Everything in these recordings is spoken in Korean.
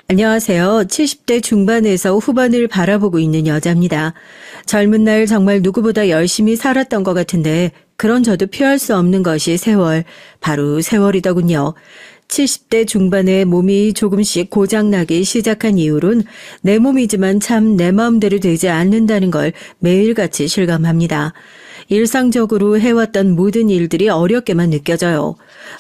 안녕하세요. 70대 중반에서 후반을 바라보고 있는 여자입니다. 젊은 날 정말 누구보다 열심히 살았던 것 같은데 그런 저도 피할 수 없는 것이 세월, 바로 세월이더군요. 70대 중반에 몸이 조금씩 고장나기 시작한 이후론 내 몸이지만 참 내 마음대로 되지 않는다는 걸 매일같이 실감합니다. 일상적으로 해왔던 모든 일들이 어렵게만 느껴져요.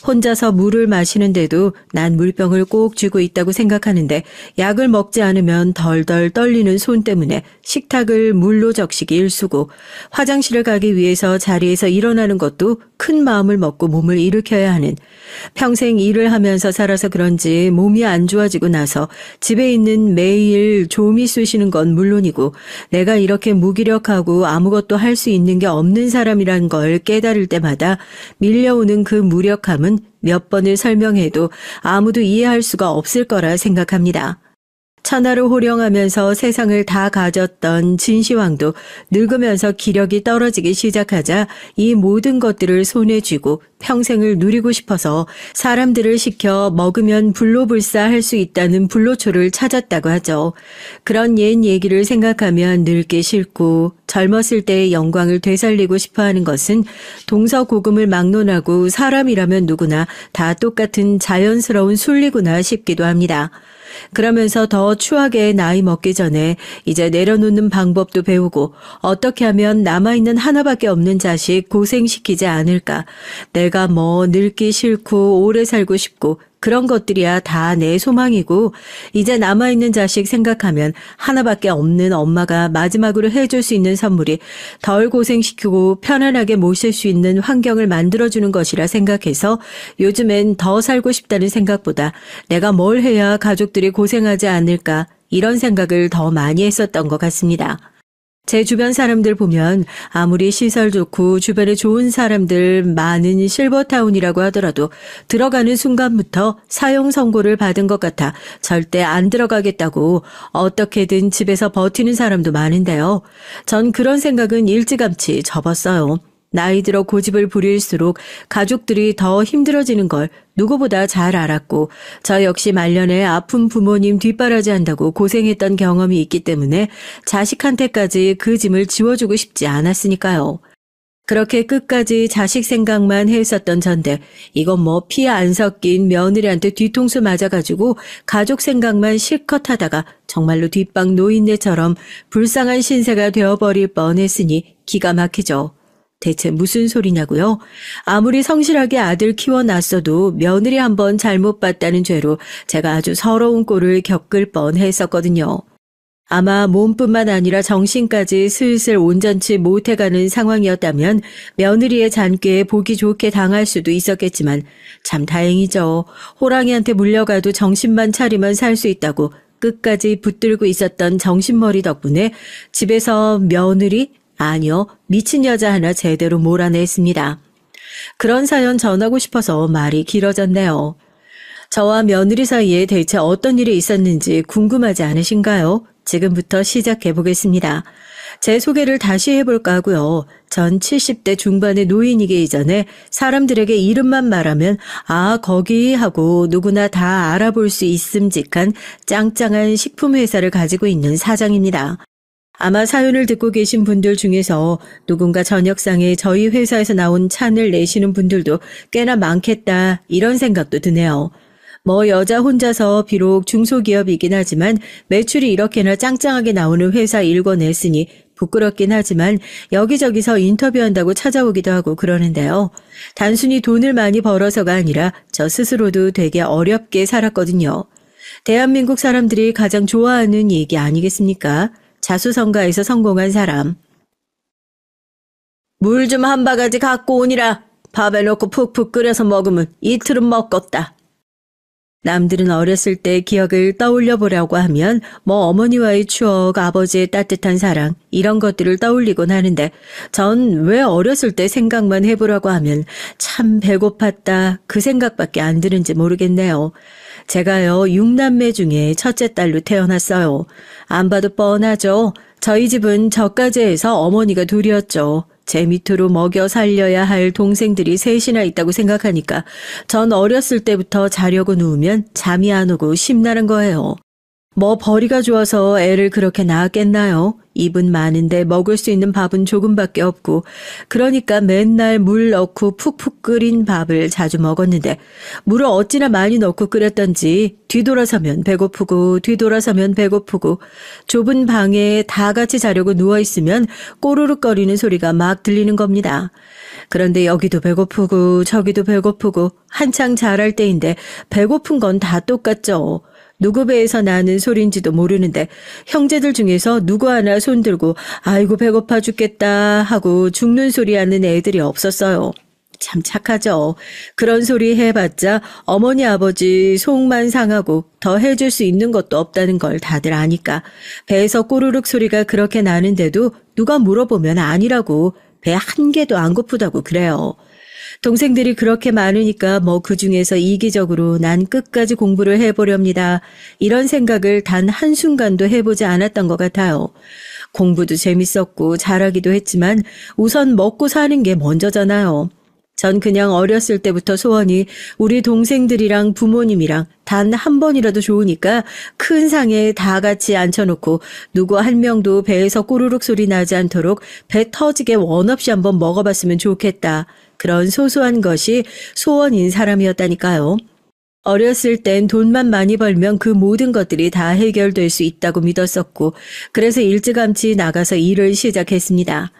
혼자서 물을 마시는데도 난 물병을 꼭 쥐고 있다고 생각하는데 약을 먹지 않으면 덜덜 떨리는 손 때문에 식탁을 물로 적시기 일쑤고 화장실을 가기 위해서 자리에서 일어나는 것도 큰 마음을 먹고 몸을 일으켜야 하는, 평생 일을 하면서 살아서 그런지 몸이 안 좋아지고 나서 집에 있는 매일 좀이 쑤시는 건 물론이고 내가 이렇게 무기력하고 아무것도 할 수 있는 게 없는 사람이란 걸 깨달을 때마다 밀려오는 그 무력함은 몇 번을 설명해도 아무도 이해할 수가 없을 거라 생각합니다. 천하를 호령하면서 세상을 다 가졌던 진시황도 늙으면서 기력이 떨어지기 시작하자 이 모든 것들을 손에 쥐고 평생을 누리고 싶어서 사람들을 시켜 먹으면 불로불사할 수 있다는 불로초를 찾았다고 하죠. 그런 옛 얘기를 생각하면 늙기 싫고 젊었을 때의 영광을 되살리고 싶어하는 것은 동서고금을 막론하고 사람이라면 누구나 다 똑같은 자연스러운 순리구나 싶기도 합니다. 그러면서 더 추하게 나이 먹기 전에 이제 내려놓는 방법도 배우고 어떻게 하면 남아있는 하나밖에 없는 자식 고생시키지 않을까. 내가 뭐 늙기 싫고 오래 살고 싶고 그런 것들이야 다 내 소망이고 이제 남아있는 자식 생각하면 하나밖에 없는 엄마가 마지막으로 해줄 수 있는 선물이 덜 고생시키고 편안하게 모실 수 있는 환경을 만들어주는 것이라 생각해서 요즘엔 더 살고 싶다는 생각보다 내가 뭘 해야 가족들이 고생하지 않을까 이런 생각을 더 많이 했었던 것 같습니다. 제 주변 사람들 보면 아무리 시설 좋고 주변에 좋은 사람들 많은 실버타운이라고 하더라도 들어가는 순간부터 사형 선고를 받은 것 같아 절대 안 들어가겠다고 어떻게든 집에서 버티는 사람도 많은데요. 전 그런 생각은 일찌감치 접었어요. 나이 들어 고집을 부릴수록 가족들이 더 힘들어지는 걸 누구보다 잘 알았고 저 역시 말년에 아픈 부모님 뒷바라지한다고 고생했던 경험이 있기 때문에 자식한테까지 그 짐을 지워주고 싶지 않았으니까요. 그렇게 끝까지 자식 생각만 했었던 전데 이건 뭐 피 안 섞인 며느리한테 뒤통수 맞아가지고 가족 생각만 실컷 하다가 정말로 뒷방 노인네처럼 불쌍한 신세가 되어버릴 뻔했으니 기가 막히죠. 대체 무슨 소리냐고요? 아무리 성실하게 아들 키워놨어도 며느리 한번 잘못 봤다는 죄로 제가 아주 서러운 꼴을 겪을 뻔했었거든요. 아마 몸뿐만 아니라 정신까지 슬슬 온전치 못해가는 상황이었다면 며느리의 잔꾀에 보기 좋게 당할 수도 있었겠지만 참 다행이죠. 호랑이한테 물려가도 정신만 차리면 살 수 있다고 끝까지 붙들고 있었던 정신머리 덕분에 집에서 며느리? 아니요, 미친 여자 하나 제대로 몰아냈습니다. 그런 사연 전하고 싶어서 말이 길어졌네요. 저와 며느리 사이에 대체 어떤 일이 있었는지 궁금하지 않으신가요? 지금부터 시작해 보겠습니다. 제 소개를 다시 해볼까 하고요. 전 70대 중반의 노인이기 이전에 사람들에게 이름만 말하면 아 거기 하고 누구나 다 알아볼 수 있음직한 짱짱한 식품회사를 가지고 있는 사장입니다. 아마 사연을 듣고 계신 분들 중에서 누군가 저녁상에 저희 회사에서 나온 찬을 내시는 분들도 꽤나 많겠다 이런 생각도 드네요. 뭐 여자 혼자서 비록 중소기업이긴 하지만 매출이 이렇게나 짱짱하게 나오는 회사 일궈냈으니 부끄럽긴 하지만 여기저기서 인터뷰한다고 찾아오기도 하고 그러는데요. 단순히 돈을 많이 벌어서가 아니라 저 스스로도 되게 어렵게 살았거든요. 대한민국 사람들이 가장 좋아하는 얘기 아니겠습니까? 자수성가에서 성공한 사람. 물 좀 한 바가지 갖고 오니라. 밥에 넣고 푹푹 끓여서 먹으면 이틀은 먹겠다. 남들은 어렸을 때 기억을 떠올려 보려고 하면 뭐 어머니와의 추억, 아버지의 따뜻한 사랑 이런 것들을 떠올리곤 하는데 전 왜 어렸을 때 생각만 해보라고 하면 참 배고팠다 그 생각밖에 안 드는지 모르겠네요. 제가요 6남매 중에 첫째 딸로 태어났어요. 안 봐도 뻔하죠. 저희 집은 저까지 해서 어머니가 둘이었죠. 제 밑으로 먹여 살려야 할 동생들이 셋이나 있다고 생각하니까 전 어렸을 때부터 자려고 누우면 잠이 안 오고 심란한 거예요. 뭐 벌이가 좋아서 애를 그렇게 낳았겠나요? 입은 많은데 먹을 수 있는 밥은 조금밖에 없고 그러니까 맨날 물 넣고 푹푹 끓인 밥을 자주 먹었는데 물을 어찌나 많이 넣고 끓였던지 뒤돌아서면 배고프고 뒤돌아서면 배고프고 좁은 방에 다 같이 자려고 누워있으면 꼬르륵거리는 소리가 막 들리는 겁니다. 그런데 여기도 배고프고 저기도 배고프고 한창 자랄 때인데 배고픈 건 다 똑같죠. 누구 배에서 나는 소리인지도 모르는데 형제들 중에서 누구 하나 손들고 아이고 배고파 죽겠다 하고 죽는 소리 하는 애들이 없었어요. 참 착하죠. 그런 소리 해봤자 어머니 아버지 속만 상하고 더 해줄 수 있는 것도 없다는 걸 다들 아니까 배에서 꼬르륵 소리가 그렇게 나는데도 누가 물어보면 아니라고 배 한 개도 안 고프다고 그래요. 동생들이 그렇게 많으니까 뭐 그중에서 이기적으로 난 끝까지 공부를 해보렵니다. 이런 생각을 단 한순간도 해보지 않았던 것 같아요. 공부도 재밌었고 잘하기도 했지만 우선 먹고 사는 게 먼저잖아요. 전 그냥 어렸을 때부터 소원이 우리 동생들이랑 부모님이랑 단 한 번이라도 좋으니까 큰 상에 다 같이 앉혀놓고 누구 한 명도 배에서 꼬르륵 소리 나지 않도록 배 터지게 원 없이 한번 먹어봤으면 좋겠다. 그런 소소한 것이 소원인 사람이었다니까요. 어렸을 땐 돈만 많이 벌면 그 모든 것들이 다 해결될 수 있다고 믿었었고 그래서 일찌감치 나가서 일을 시작했습니다.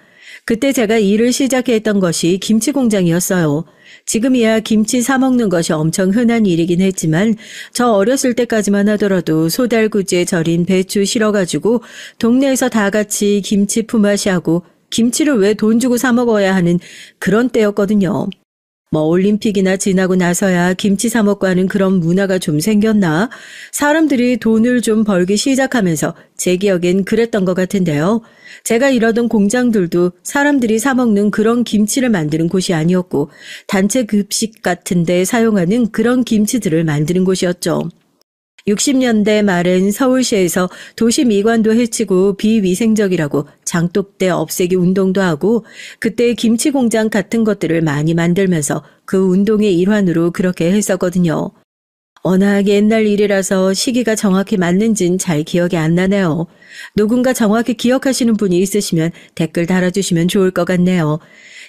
그때 제가 일을 시작했던 것이 김치 공장이었어요. 지금이야 김치 사 먹는 것이 엄청 흔한 일이긴 했지만 저 어렸을 때까지만 하더라도 소달구지에 절인 배추 실어가지고 동네에서 다 같이 김치 품앗이하고 김치를 왜 돈 주고 사 먹어야 하는 그런 때였거든요. 뭐 올림픽이나 지나고 나서야 김치 사 먹고 하는 그런 문화가 좀 생겼나? 사람들이 돈을 좀 벌기 시작하면서 제 기억엔 그랬던 것 같은데요. 제가 일하던 공장들도 사람들이 사 먹는 그런 김치를 만드는 곳이 아니었고 단체 급식 같은 데 사용하는 그런 김치들을 만드는 곳이었죠. 60년대 말엔 서울시에서 도시 미관도 해치고 비위생적이라고 장독대 없애기 운동도 하고 그때 김치 공장 같은 것들을 많이 만들면서 그 운동의 일환으로 그렇게 했었거든요. 워낙 옛날 일이라서 시기가 정확히 맞는진 잘 기억이 안 나네요. 누군가 정확히 기억하시는 분이 있으시면 댓글 달아주시면 좋을 것 같네요.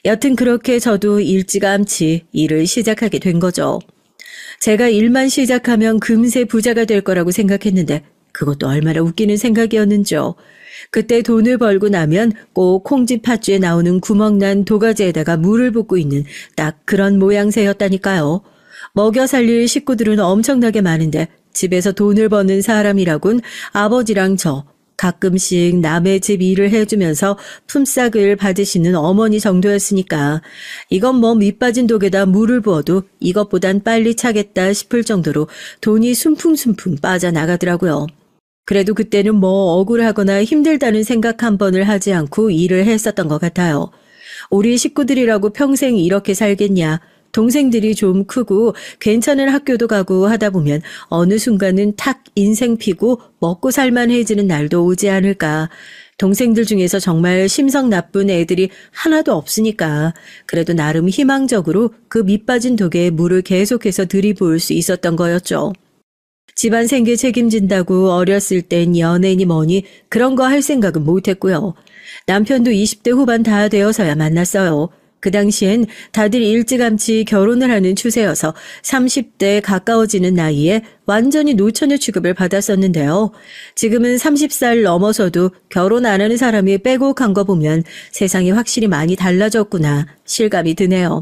여튼 그렇게 저도 일찌감치 일을 시작하게 된 거죠. 제가 일만 시작하면 금세 부자가 될 거라고 생각했는데 그것도 얼마나 웃기는 생각이었는지요. 그때 돈을 벌고 나면 꼭 콩지 팥주에 나오는 구멍난 도가지에다가 물을 붓고 있는 딱 그런 모양새였다니까요. 먹여 살릴 식구들은 엄청나게 많은데 집에서 돈을 버는 사람이라곤 아버지랑 저 가끔씩 남의 집 일을 해주면서 품삯을 받으시는 어머니 정도였으니까 이건 뭐 밑빠진 독에다 물을 부어도 이것보단 빨리 차겠다 싶을 정도로 돈이 숨풍숨풍 빠져나가더라고요. 그래도 그때는 뭐 억울하거나 힘들다는 생각 한 번을 하지 않고 일을 했었던 것 같아요. 우리 식구들이라고 평생 이렇게 살겠냐. 동생들이 좀 크고 괜찮은 학교도 가고 하다 보면 어느 순간은 탁 인생 피고 먹고 살만해지는 날도 오지 않을까. 동생들 중에서 정말 심성 나쁜 애들이 하나도 없으니까 그래도 나름 희망적으로 그 밑빠진 독에 물을 계속해서 들이부을 수 있었던 거였죠. 집안 생계 책임진다고 어렸을 땐 연예인이 뭐니 그런 거 할 생각은 못했고요. 남편도 20대 후반 다 되어서야 만났어요. 그 당시엔 다들 일찌감치 결혼을 하는 추세여서 30대 가까워지는 나이에 완전히 노처녀 취급을 받았었는데요. 지금은 30살 넘어서도 결혼 안 하는 사람이 빼곡한 거 보면 세상이 확실히 많이 달라졌구나 실감이 드네요.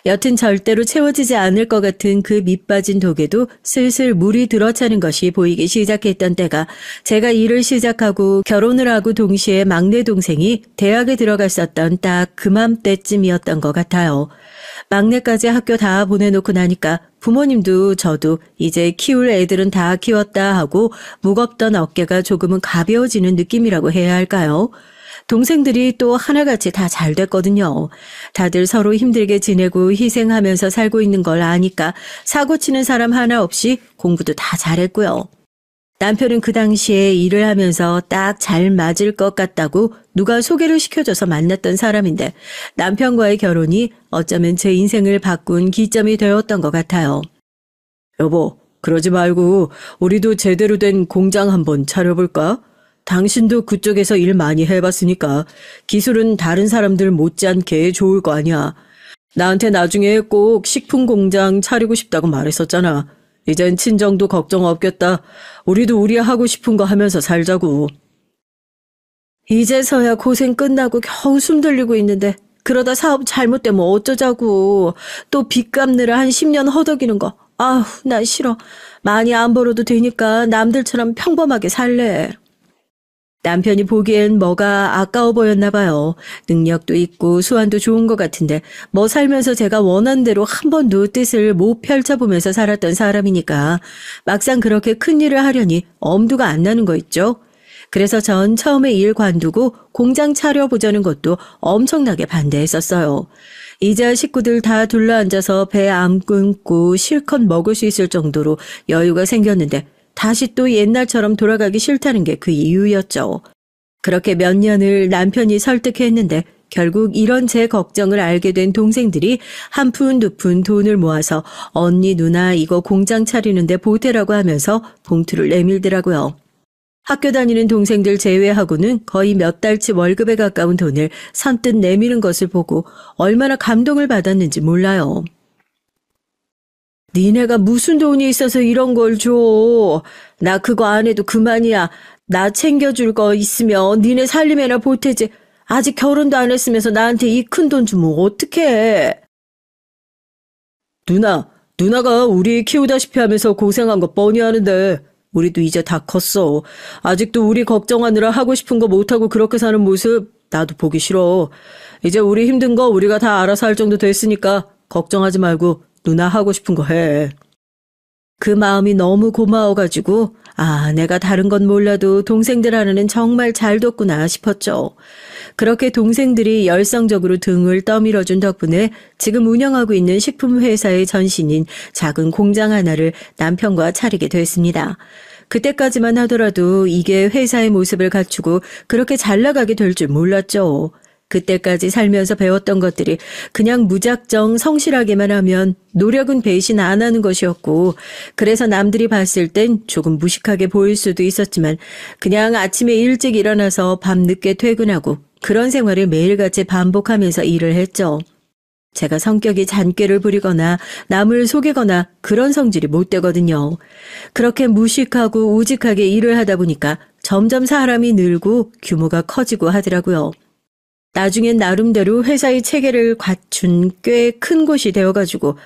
여튼 절대로 채워지지 않을 것 같은 그 밑빠진 독에도 슬슬 물이 들어차는 것이 보이기 시작했던 때가 제가 일을 시작하고 결혼을 하고 동시에 막내 동생이 대학에 들어갔었던 딱 그맘때쯤이었던 것 같아요. 막내까지 학교 다 보내놓고 나니까 부모님도 저도 이제 키울 애들은 다 키웠다 하고 무겁던 어깨가 조금은 가벼워지는 느낌이라고 해야 할까요? 동생들이 또 하나같이 다 잘 됐거든요. 다들 서로 힘들게 지내고 희생하면서 살고 있는 걸 아니까 사고 치는 사람 하나 없이 공부도 다 잘했고요. 남편은 그 당시에 일을 하면서 딱 잘 맞을 것 같다고 누가 소개를 시켜줘서 만났던 사람인데 남편과의 결혼이 어쩌면 제 인생을 바꾼 기점이 되었던 것 같아요. 여보, 그러지 말고 우리도 제대로 된 공장 한번 차려볼까? 당신도 그쪽에서 일 많이 해봤으니까 기술은 다른 사람들 못지않게 좋을 거 아니야. 나한테 나중에 꼭 식품 공장 차리고 싶다고 말했었잖아. 이젠 친정도 걱정 없겠다. 우리도 우리 하고 싶은 거 하면서 살자고. 이제서야 고생 끝나고 겨우 숨 돌리고 있는데 그러다 사업 잘못되면 어쩌자고. 또 빚 갚느라 한 10년 허덕이는 거. 아우, 난 싫어. 많이 안 벌어도 되니까 남들처럼 평범하게 살래. 남편이 보기엔 뭐가 아까워 보였나 봐요. 능력도 있고 수완도 좋은 것 같은데 뭐 살면서 제가 원한 대로 한 번도 뜻을 못 펼쳐보면서 살았던 사람이니까 막상 그렇게 큰 일을 하려니 엄두가 안 나는 거 있죠. 그래서 전 처음에 일 관두고 공장 차려보자는 것도 엄청나게 반대했었어요. 이자 식구들 다 둘러앉아서 배 안 끊고 실컷 먹을 수 있을 정도로 여유가 생겼는데 다시 또 옛날처럼 돌아가기 싫다는 게 그 이유였죠. 그렇게 몇 년을 남편이 설득했는데 결국 이런 제 걱정을 알게 된 동생들이 한 푼 두 푼 돈을 모아서 언니 누나 이거 공장 차리는데 보태라고 하면서 봉투를 내밀더라고요. 학교 다니는 동생들 제외하고는 거의 몇 달치 월급에 가까운 돈을 선뜻 내미는 것을 보고 얼마나 감동을 받았는지 몰라요. 니네가 무슨 돈이 있어서 이런 걸 줘. 나 그거 안 해도 그만이야. 나 챙겨줄 거 있으면 니네 살림에나 보태지. 아직 결혼도 안 했으면서 나한테 이 큰 돈 주면 어떡해. 누나가 우리 키우다시피 하면서 고생한 거 뻔히 아는데 우리도 이제 다 컸어. 아직도 우리 걱정하느라 하고 싶은 거 못하고 그렇게 사는 모습 나도 보기 싫어. 이제 우리 힘든 거 우리가 다 알아서 할 정도 됐으니까 걱정하지 말고 누나 하고 싶은 거 해. 그 마음이 너무 고마워가지고 내가 다른 건 몰라도 동생들 하나는 정말 잘 뒀구나 싶었죠. 그렇게 동생들이 열성적으로 등을 떠밀어준 덕분에 지금 운영하고 있는 식품회사의 전신인 작은 공장 하나를 남편과 차리게 됐습니다. 그때까지만 하더라도 이게 회사의 모습을 갖추고 그렇게 잘 나가게 될 줄 몰랐죠. 그때까지 살면서 배웠던 것들이 그냥 무작정 성실하게만 하면 노력은 배신 안 하는 것이었고 그래서 남들이 봤을 땐 조금 무식하게 보일 수도 있었지만 그냥 아침에 일찍 일어나서 밤 늦게 퇴근하고 그런 생활을 매일같이 반복하면서 일을 했죠. 제가 성격이 잔꾀를 부리거나 남을 속이거나 그런 성질이 못 되거든요. 그렇게 무식하고 우직하게 일을 하다 보니까 점점 사람이 늘고 규모가 커지고 하더라고요. 나중엔 나름대로 회사의 체계를 갖춘 꽤 큰 곳이 되어가지고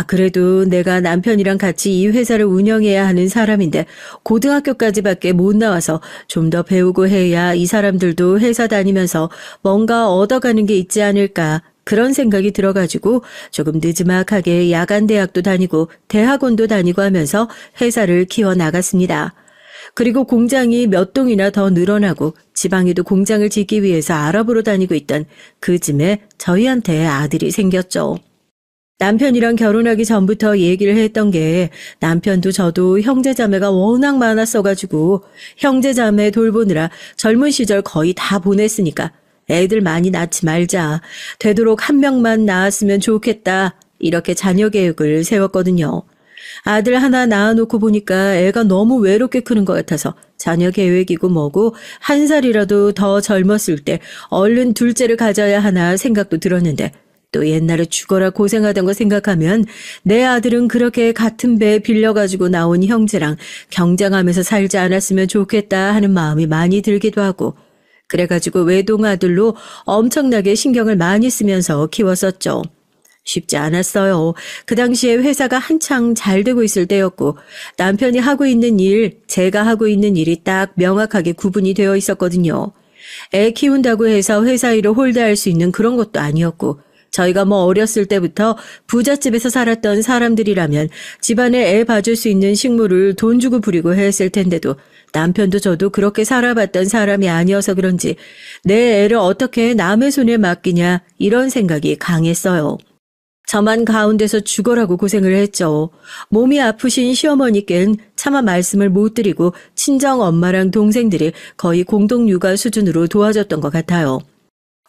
그래도 내가 남편이랑 같이 이 회사를 운영해야 하는 사람인데 고등학교까지밖에 못 나와서 좀 더 배우고 해야 이 사람들도 회사 다니면서 뭔가 얻어가는 게 있지 않을까 그런 생각이 들어가지고 조금 느지막하게 야간 대학도 다니고 대학원도 다니고 하면서 회사를 키워나갔습니다. 그리고 공장이 몇 동이나 더 늘어나고 지방에도 공장을 짓기 위해서 알아보러 다니고 있던 그 즈음에 저희한테 아들이 생겼죠. 남편이랑 결혼하기 전부터 얘기를 했던 게 남편도 저도 형제자매가 워낙 많았어가지고 형제자매 돌보느라 젊은 시절 거의 다 보냈으니까 애들 많이 낳지 말자. 되도록 한 명만 낳았으면 좋겠다. 이렇게 자녀 계획을 세웠거든요. 아들 하나 낳아놓고 보니까 애가 너무 외롭게 크는 것 같아서 자녀 계획이고 뭐고 한 살이라도 더 젊었을 때 얼른 둘째를 가져야 하나 생각도 들었는데 또 옛날에 죽어라 고생하던 거 생각하면 내 아들은 그렇게 같은 배 빌려가지고 나온 형제랑 경쟁하면서 살지 않았으면 좋겠다 하는 마음이 많이 들기도 하고 그래가지고 외동아들로 엄청나게 신경을 많이 쓰면서 키웠었죠. 쉽지 않았어요. 그 당시에 회사가 한창 잘 되고 있을 때였고 남편이 하고 있는 일, 제가 하고 있는 일이 딱 명확하게 구분이 되어 있었거든요. 애 키운다고 해서 회사 일을 홀대할 수 있는 그런 것도 아니었고 저희가 뭐 어렸을 때부터 부잣집에서 살았던 사람들이라면 집안에 애 봐줄 수 있는 식물을 돈 주고 부리고 했을 텐데도 남편도 저도 그렇게 살아봤던 사람이 아니어서 그런지 내 애를 어떻게 남의 손에 맡기냐 이런 생각이 강했어요. 저만 가운데서 죽어라고 고생을 했죠. 몸이 아프신 시어머니께는 차마 말씀을 못 드리고 친정 엄마랑 동생들이 거의 공동 육아 수준으로 도와줬던 것 같아요.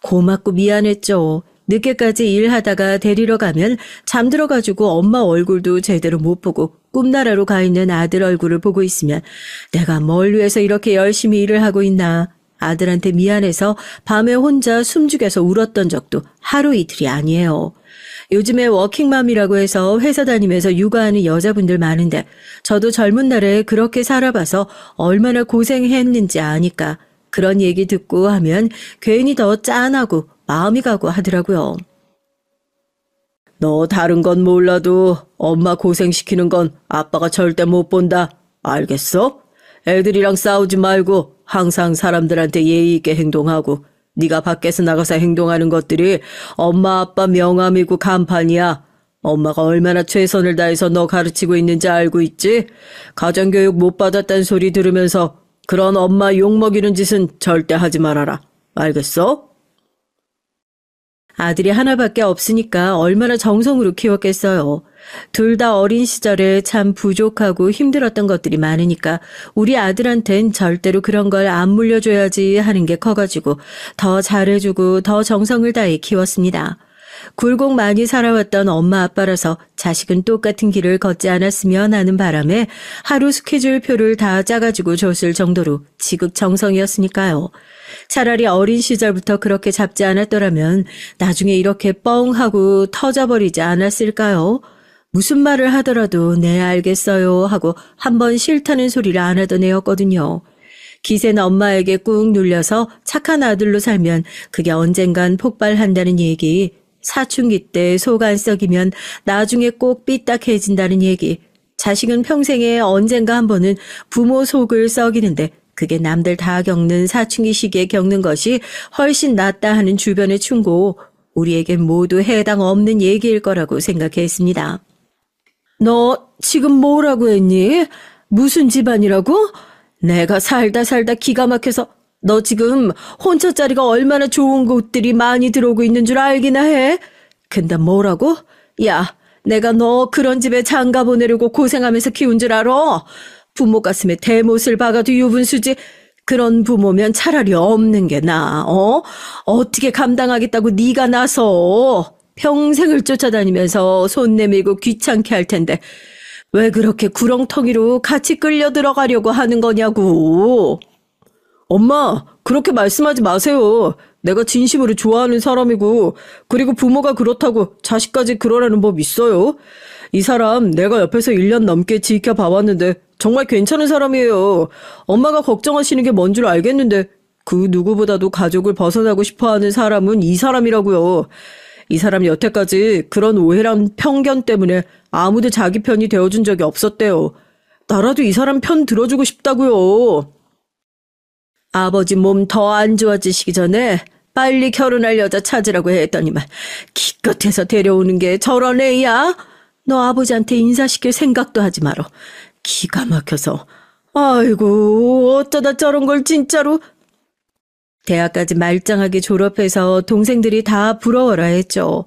고맙고 미안했죠. 늦게까지 일하다가 데리러 가면 잠들어가지고 엄마 얼굴도 제대로 못 보고 꿈나라로 가 있는 아들 얼굴을 보고 있으면 내가 뭘 위해서 이렇게 열심히 일을 하고 있나. 아들한테 미안해서 밤에 혼자 숨죽여서 울었던 적도 하루 이틀이 아니에요. 요즘에 워킹맘이라고 해서 회사 다니면서 육아하는 여자분들 많은데 저도 젊은 날에 그렇게 살아봐서 얼마나 고생했는지 아니까 그런 얘기 듣고 하면 괜히 더 짠하고 마음이 가고 하더라고요. 너 다른 건 몰라도 엄마 고생시키는 건 아빠가 절대 못 본다. 알겠어? 애들이랑 싸우지 말고 항상 사람들한테 예의 있게 행동하고 네가 밖에서 나가서 행동하는 것들이 엄마 아빠 명함이고 간판이야. 엄마가 얼마나 최선을 다해서 너 가르치고 있는지 알고 있지? 가정교육 못 받았다는 소리 들으면서 그런 엄마 욕먹이는 짓은 절대 하지 말아라. 알겠어? 아들이 하나밖에 없으니까 얼마나 정성으로 키웠겠어요. 둘 다 어린 시절에 참 부족하고 힘들었던 것들이 많으니까 우리 아들한텐 절대로 그런 걸 안 물려줘야지 하는 게 커가지고 더 잘해주고 더 정성을 다해 키웠습니다. 굴곡 많이 살아왔던 엄마 아빠라서 자식은 똑같은 길을 걷지 않았으면 하는 바람에 하루 스케줄표를 다 짜가지고 줬을 정도로 지극정성이었으니까요. 차라리 어린 시절부터 그렇게 잡지 않았더라면 나중에 이렇게 뻥 하고 터져버리지 않았을까요? 무슨 말을 하더라도 네 알겠어요 하고 한번 싫다는 소리를 안 하던 애였거든요. 기센 엄마에게 꾹 눌려서 착한 아들로 살면 그게 언젠간 폭발한다는 얘기, 사춘기 때 속 안 썩이면 나중에 꼭 삐딱해진다는 얘기, 자식은 평생에 언젠가 한 번은 부모 속을 썩이는데 그게 남들 다 겪는 사춘기 시기에 겪는 것이 훨씬 낫다 하는 주변의 충고, 우리에겐 모두 해당 없는 얘기일 거라고 생각했습니다. 너 지금 뭐라고 했니? 무슨 집안이라고? 내가 살다 기가 막혀서 너 지금 혼처자리가 얼마나 좋은 곳들이 많이 들어오고 있는 줄 알기나 해? 근데 뭐라고? 야, 내가 너 그런 집에 장가 보내려고 고생하면서 키운 줄 알아? 부모 가슴에 대못을 박아도 유분수지. 그런 부모면 차라리 없는 게 나아. 어떻게 감당하겠다고 네가 나서 평생을 쫓아다니면서 손 내밀고 귀찮게 할 텐데 왜 그렇게 구렁텅이로 같이 끌려 들어가려고 하는 거냐고. 엄마, 그렇게 말씀하지 마세요. 내가 진심으로 좋아하는 사람이고 그리고 부모가 그렇다고 자식까지 그러라는 법 있어요? 이 사람 내가 옆에서 1년 넘게 지켜봐왔는데 정말 괜찮은 사람이에요. 엄마가 걱정하시는 게 뭔 줄 알겠는데 그 누구보다도 가족을 벗어나고 싶어하는 사람은 이 사람이라고요. 이 사람 여태까지 그런 오해랑 편견 때문에 아무도 자기 편이 되어준 적이 없었대요. 나라도 이 사람 편 들어주고 싶다고요. 아버지 몸 더 안 좋아지시기 전에 빨리 결혼할 여자 찾으라고 했더니만 기껏해서 데려오는 게 저런 애야? 너 아버지한테 인사시킬 생각도 하지 마라. 기가 막혀서. 아이고 어쩌다 저런 걸 진짜로. 대학까지 말짱하게 졸업해서 동생들이 다 부러워라 했죠.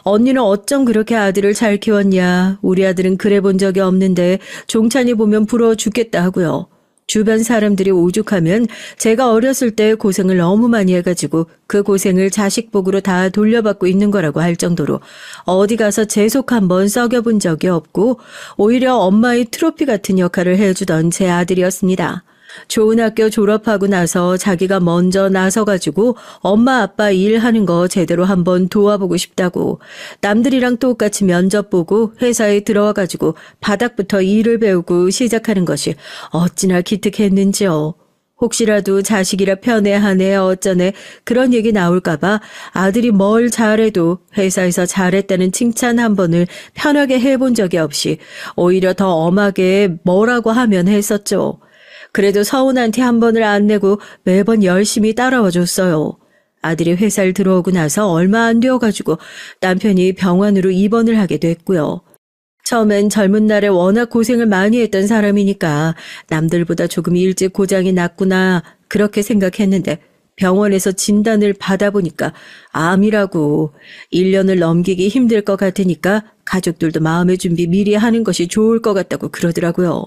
언니는 어쩜 그렇게 아들을 잘 키웠냐. 우리 아들은 그래 본 적이 없는데 종찬이 보면 부러워 죽겠다 하고요. 주변 사람들이 오죽하면 제가 어렸을 때 고생을 너무 많이 해가지고 그 고생을 자식 복으로 다 돌려받고 있는 거라고 할 정도로 어디 가서 재속 한번 썩여본 적이 없고 오히려 엄마의 트로피 같은 역할을 해주던 제 아들이었습니다. 좋은 학교 졸업하고 나서 자기가 먼저 나서가지고 엄마 아빠 일하는 거 제대로 한번 도와보고 싶다고 남들이랑 똑같이 면접 보고 회사에 들어와가지고 바닥부터 일을 배우고 시작하는 것이 어찌나 기특했는지요. 혹시라도 자식이라 편애하네 어쩌네 그런 얘기 나올까봐 아들이 뭘 잘해도 회사에서 잘했다는 칭찬 한 번을 편하게 해본 적이 없이 오히려 더 엄하게 뭐라고 하면 했었죠. 그래도 서운한 티 한 번을 안 내고 매번 열심히 따라와 줬어요. 아들이 회사를 들어오고 나서 얼마 안 되어가지고 남편이 병원으로 입원을 하게 됐고요. 처음엔 젊은 날에 워낙 고생을 많이 했던 사람이니까 남들보다 조금 일찍 고장이 났구나 그렇게 생각했는데 병원에서 진단을 받아보니까 암이라고. 1년을 넘기기 힘들 것 같으니까 가족들도 마음의 준비 미리 하는 것이 좋을 것 같다고 그러더라고요.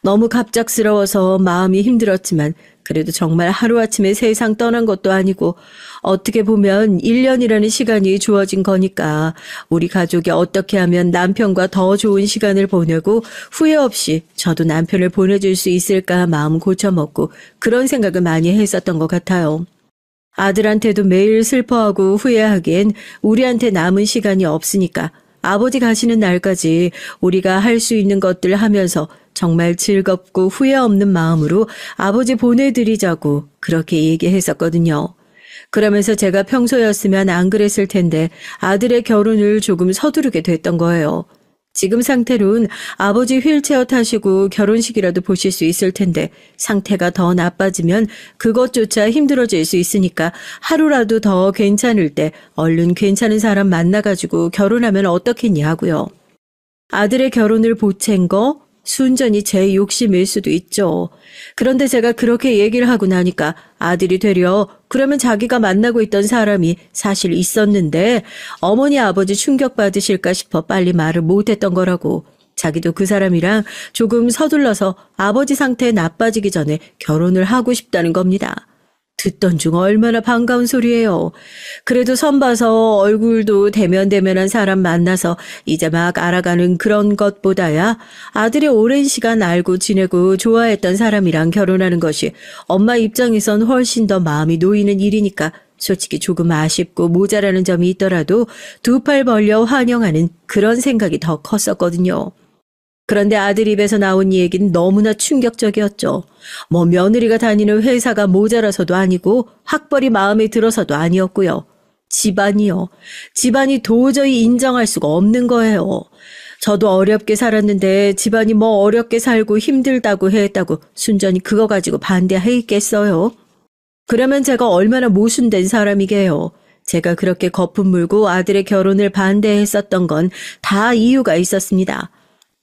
너무 갑작스러워서 마음이 힘들었지만 그래도 정말 하루아침에 세상 떠난 것도 아니고 어떻게 보면 1년이라는 시간이 주어진 거니까 우리 가족이 어떻게 하면 남편과 더 좋은 시간을 보내고 후회 없이 저도 남편을 보내줄 수 있을까 마음 고쳐먹고 그런 생각을 많이 했었던 것 같아요. 아들한테도 매일 슬퍼하고 후회하기엔 우리한테 남은 시간이 없으니까 아버지 가시는 날까지 우리가 할 수 있는 것들 하면서 정말 즐겁고 후회 없는 마음으로 아버지 보내드리자고 그렇게 얘기했었거든요. 그러면서 제가 평소였으면 안 그랬을 텐데 아들의 결혼을 조금 서두르게 됐던 거예요. 지금 상태로는 아버지 휠체어 타시고 결혼식이라도 보실 수 있을 텐데 상태가 더 나빠지면 그것조차 힘들어질 수 있으니까 하루라도 더 괜찮을 때 얼른 괜찮은 사람 만나가지고 결혼하면 어떻겠냐고요. 아들의 결혼을 보챈 거 순전히 제 욕심일 수도 있죠. 그런데 제가 그렇게 얘기를 하고 나니까 아들이 되려 그러면 자기가 만나고 있던 사람이 사실 있었는데 어머니 아버지 충격받으실까 싶어 빨리 말을 못했던 거라고. 자기도 그 사람이랑 조금 서둘러서 아버지 상태 나빠지기 전에 결혼을 하고 싶다는 겁니다. 듣던 중 얼마나 반가운 소리예요. 그래도 선 봐서 얼굴도 대면대면한 사람 만나서 이제 막 알아가는 그런 것보다야 아들이 오랜 시간 알고 지내고 좋아했던 사람이랑 결혼하는 것이 엄마 입장에선 훨씬 더 마음이 놓이는 일이니까 솔직히 조금 아쉽고 모자라는 점이 있더라도 두 팔 벌려 환영하는 그런 생각이 더 컸었거든요. 그런데 아들 입에서 나온 이 얘기는 너무나 충격적이었죠. 뭐 며느리가 다니는 회사가 모자라서도 아니고 학벌이 마음에 들어서도 아니었고요. 집안이요. 집안이 도저히 인정할 수가 없는 거예요. 저도 어렵게 살았는데 집안이 뭐 어렵게 살고 힘들다고 했다고 순전히 그거 가지고 반대했겠어요. 그러면 제가 얼마나 모순된 사람이게요. 제가 그렇게 거품 물고 아들의 결혼을 반대했었던 건 다 이유가 있었습니다.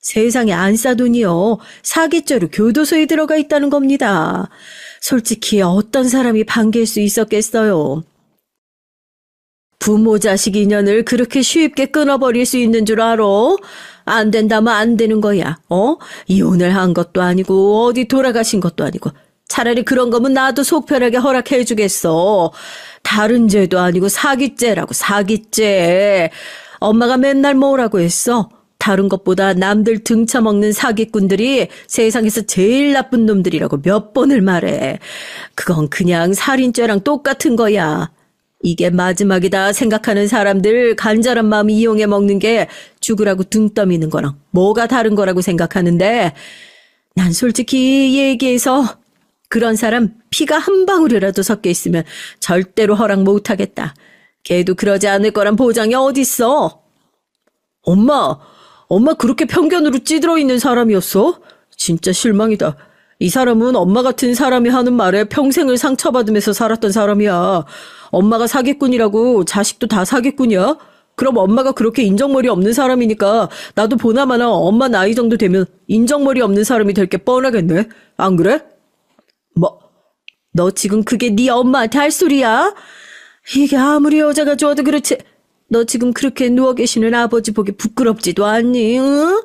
세상에 안 싸돈이요. 사기죄로 교도소에 들어가 있다는 겁니다. 솔직히 어떤 사람이 반길 수 있었겠어요. 부모 자식 인연을 그렇게 쉽게 끊어버릴 수 있는 줄 알아? 안 된다면 안 되는 거야. 이혼을 한 것도 아니고 어디 돌아가신 것도 아니고 차라리 그런 거면 나도 속 편하게 허락해 주겠어. 다른 죄도 아니고 사기죄라고 사기죄. 엄마가 맨날 뭐라고 했어? 다른 것보다 남들 등쳐먹는 사기꾼들이 세상에서 제일 나쁜 놈들이라고 몇 번을 말해. 그건 그냥 살인죄랑 똑같은 거야. 이게 마지막이다 생각하는 사람들 간절한 마음 이용해 먹는 게 죽으라고 등 떠미는 거랑 뭐가 다른 거라고 생각하는데 난 솔직히 얘기해서 그런 사람 피가 한 방울이라도 섞여 있으면 절대로 허락 못하겠다. 걔도 그러지 않을 거란 보장이 어딨어. 엄마 그렇게 편견으로 찌들어 있는 사람이었어? 진짜 실망이다. 이 사람은 엄마 같은 사람이 하는 말에 평생을 상처받으면서 살았던 사람이야. 엄마가 사기꾼이라고 자식도 다 사기꾼이야? 그럼 엄마가 그렇게 인정머리 없는 사람이니까 나도 보나마나 엄마 나이 정도 되면 인정머리 없는 사람이 될 게 뻔하겠네. 안 그래? 너 지금 그게 네 엄마한테 할 소리야? 이게 아무리 여자가 좋아도 그렇지. 너 지금 그렇게 누워 계시는 아버지 보기 부끄럽지도 않니? 응?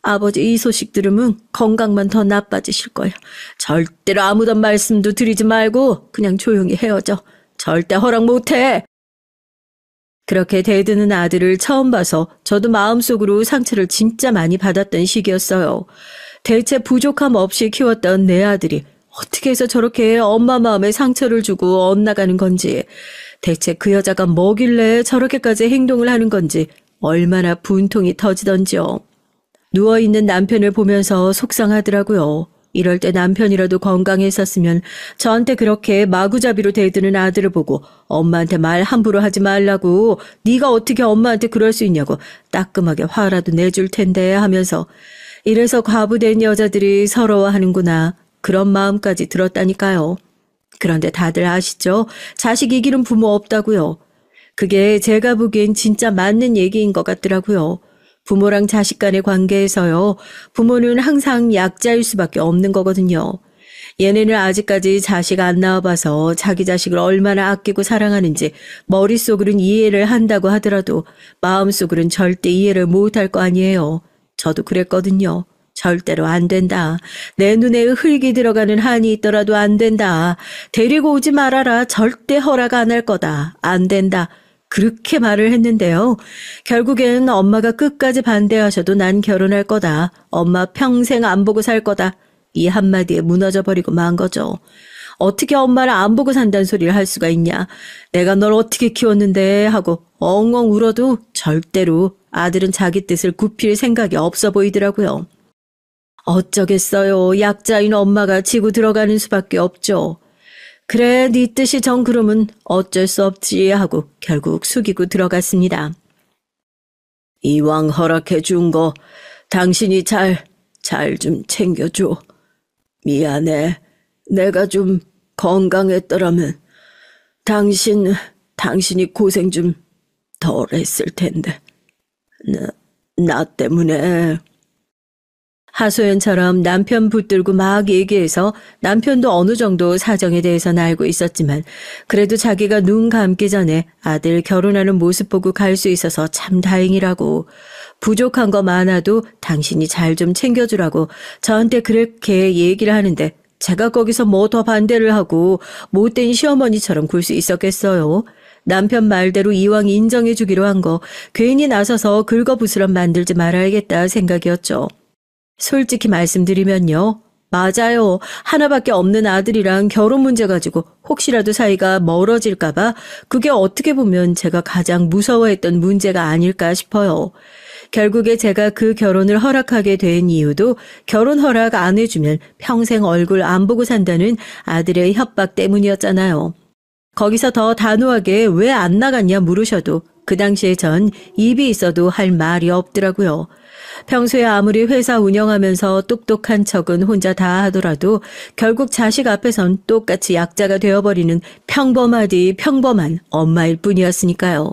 아버지 이 소식 들으면 건강만 더 나빠지실 거야. 절대로 아무런 말씀도 드리지 말고 그냥 조용히 헤어져. 절대 허락 못해. 그렇게 대드는 아들을 처음 봐서 저도 마음속으로 상처를 진짜 많이 받았던 시기였어요. 대체 부족함 없이 키웠던 내 아들이 어떻게 해서 저렇게 엄마 마음에 상처를 주고 엇나가는 건지, 대체 그 여자가 뭐길래 저렇게까지 행동을 하는 건지 얼마나 분통이 터지던지요. 누워있는 남편을 보면서 속상하더라고요. 이럴 때 남편이라도 건강했었으면 저한테 그렇게 마구잡이로 대드는 아들을 보고 엄마한테 말 함부로 하지 말라고, 네가 어떻게 엄마한테 그럴 수 있냐고 따끔하게 화라도 내줄 텐데 하면서, 이래서 과부된 여자들이 서러워하는구나 그런 마음까지 들었다니까요. 그런데 다들 아시죠? 자식 이기는 부모 없다고요. 그게 제가 보기엔 진짜 맞는 얘기인 것 같더라고요. 부모랑 자식 간의 관계에서요, 부모는 항상 약자일 수밖에 없는 거거든요. 얘네는 아직까지 자식 안 낳아봐서 자기 자식을 얼마나 아끼고 사랑하는지 머릿속으로는 이해를 한다고 하더라도 마음속으로는 절대 이해를 못할 거 아니에요. 저도 그랬거든요. 절대로 안 된다. 내 눈에 흙이 들어가는 한이 있더라도 안 된다. 데리고 오지 말아라. 절대 허락 안 할 거다. 안 된다. 그렇게 말을 했는데요. 결국엔 엄마가 끝까지 반대하셔도 난 결혼할 거다. 엄마 평생 안 보고 살 거다. 이 한마디에 무너져 버리고 만 거죠. 어떻게 엄마를 안 보고 산다는 소리를 할 수가 있냐. 내가 널 어떻게 키웠는데 하고 엉엉 울어도 절대로 아들은 자기 뜻을 굽힐 생각이 없어 보이더라고요. 어쩌겠어요. 약자인 엄마가 지고 들어가는 수밖에 없죠. 그래, 네 뜻이 정 그러면 어쩔 수 없지 하고 결국 숙이고 들어갔습니다. 이왕 허락해 준 거 당신이 잘 좀 챙겨줘. 미안해. 내가 좀 건강했더라면 당신이 고생 좀 덜 했을 텐데. 나 때문에. 하소연처럼 남편 붙들고 막 얘기해서 남편도 어느 정도 사정에 대해서는 알고 있었지만 그래도 자기가 눈 감기 전에 아들 결혼하는 모습 보고 갈 수 있어서 참 다행이라고, 부족한 거 많아도 당신이 잘 좀 챙겨주라고 저한테 그렇게 얘기를 하는데 제가 거기서 뭐 더 반대를 하고 못된 시어머니처럼 굴 수 있었겠어요. 남편 말대로 이왕 인정해 주기로 한 거 괜히 나서서 긁어부스럼 만들지 말아야겠다 생각이었죠. 솔직히 말씀드리면요. 맞아요. 하나밖에 없는 아들이랑 결혼 문제 가지고 혹시라도 사이가 멀어질까봐 그게 어떻게 보면 제가 가장 무서워했던 문제가 아닐까 싶어요. 결국에 제가 그 결혼을 허락하게 된 이유도 결혼 허락 안 해주면 평생 얼굴 안 보고 산다는 아들의 협박 때문이었잖아요. 거기서 더 단호하게 왜 안 나갔냐 물으셔도 그 당시에 전 입이 있어도 할 말이 없더라고요. 평소에 아무리 회사 운영하면서 똑똑한 척은 혼자 다 하더라도 결국 자식 앞에선 똑같이 약자가 되어버리는 평범하디 평범한 엄마일 뿐이었으니까요.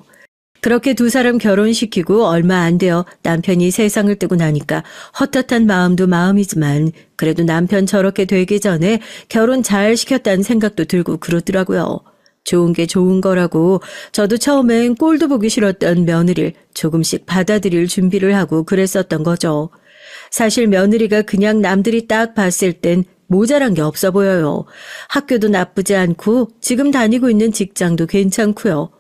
그렇게 두 사람 결혼시키고 얼마 안 되어 남편이 세상을 뜨고 나니까 헛헛한 마음도 마음이지만 그래도 남편 저렇게 되기 전에 결혼 잘 시켰다는 생각도 들고 그러더라고요. 좋은 게 좋은 거라고 저도 처음엔 꼴도 보기 싫었던 며느리를 조금씩 받아들일 준비를 하고 그랬었던 거죠. 사실 며느리가 그냥 남들이 딱 봤을 땐 모자란 게 없어 보여요. 학교도 나쁘지 않고 지금 다니고 있는 직장도 괜찮고요.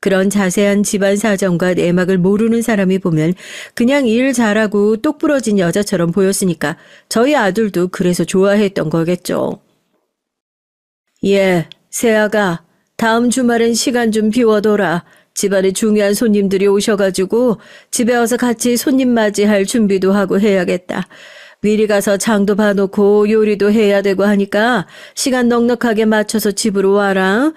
그런 자세한 집안 사정과 내막을 모르는 사람이 보면 그냥 일 잘하고 똑부러진 여자처럼 보였으니까 저희 아들도 그래서 좋아했던 거겠죠. 예, 세아가 다음 주말엔 시간 좀 비워둬라. 집안에 중요한 손님들이 오셔가지고 집에 와서 같이 손님 맞이할 준비도 하고 해야겠다. 미리 가서 장도 봐놓고 요리도 해야 되고 하니까 시간 넉넉하게 맞춰서 집으로 와라.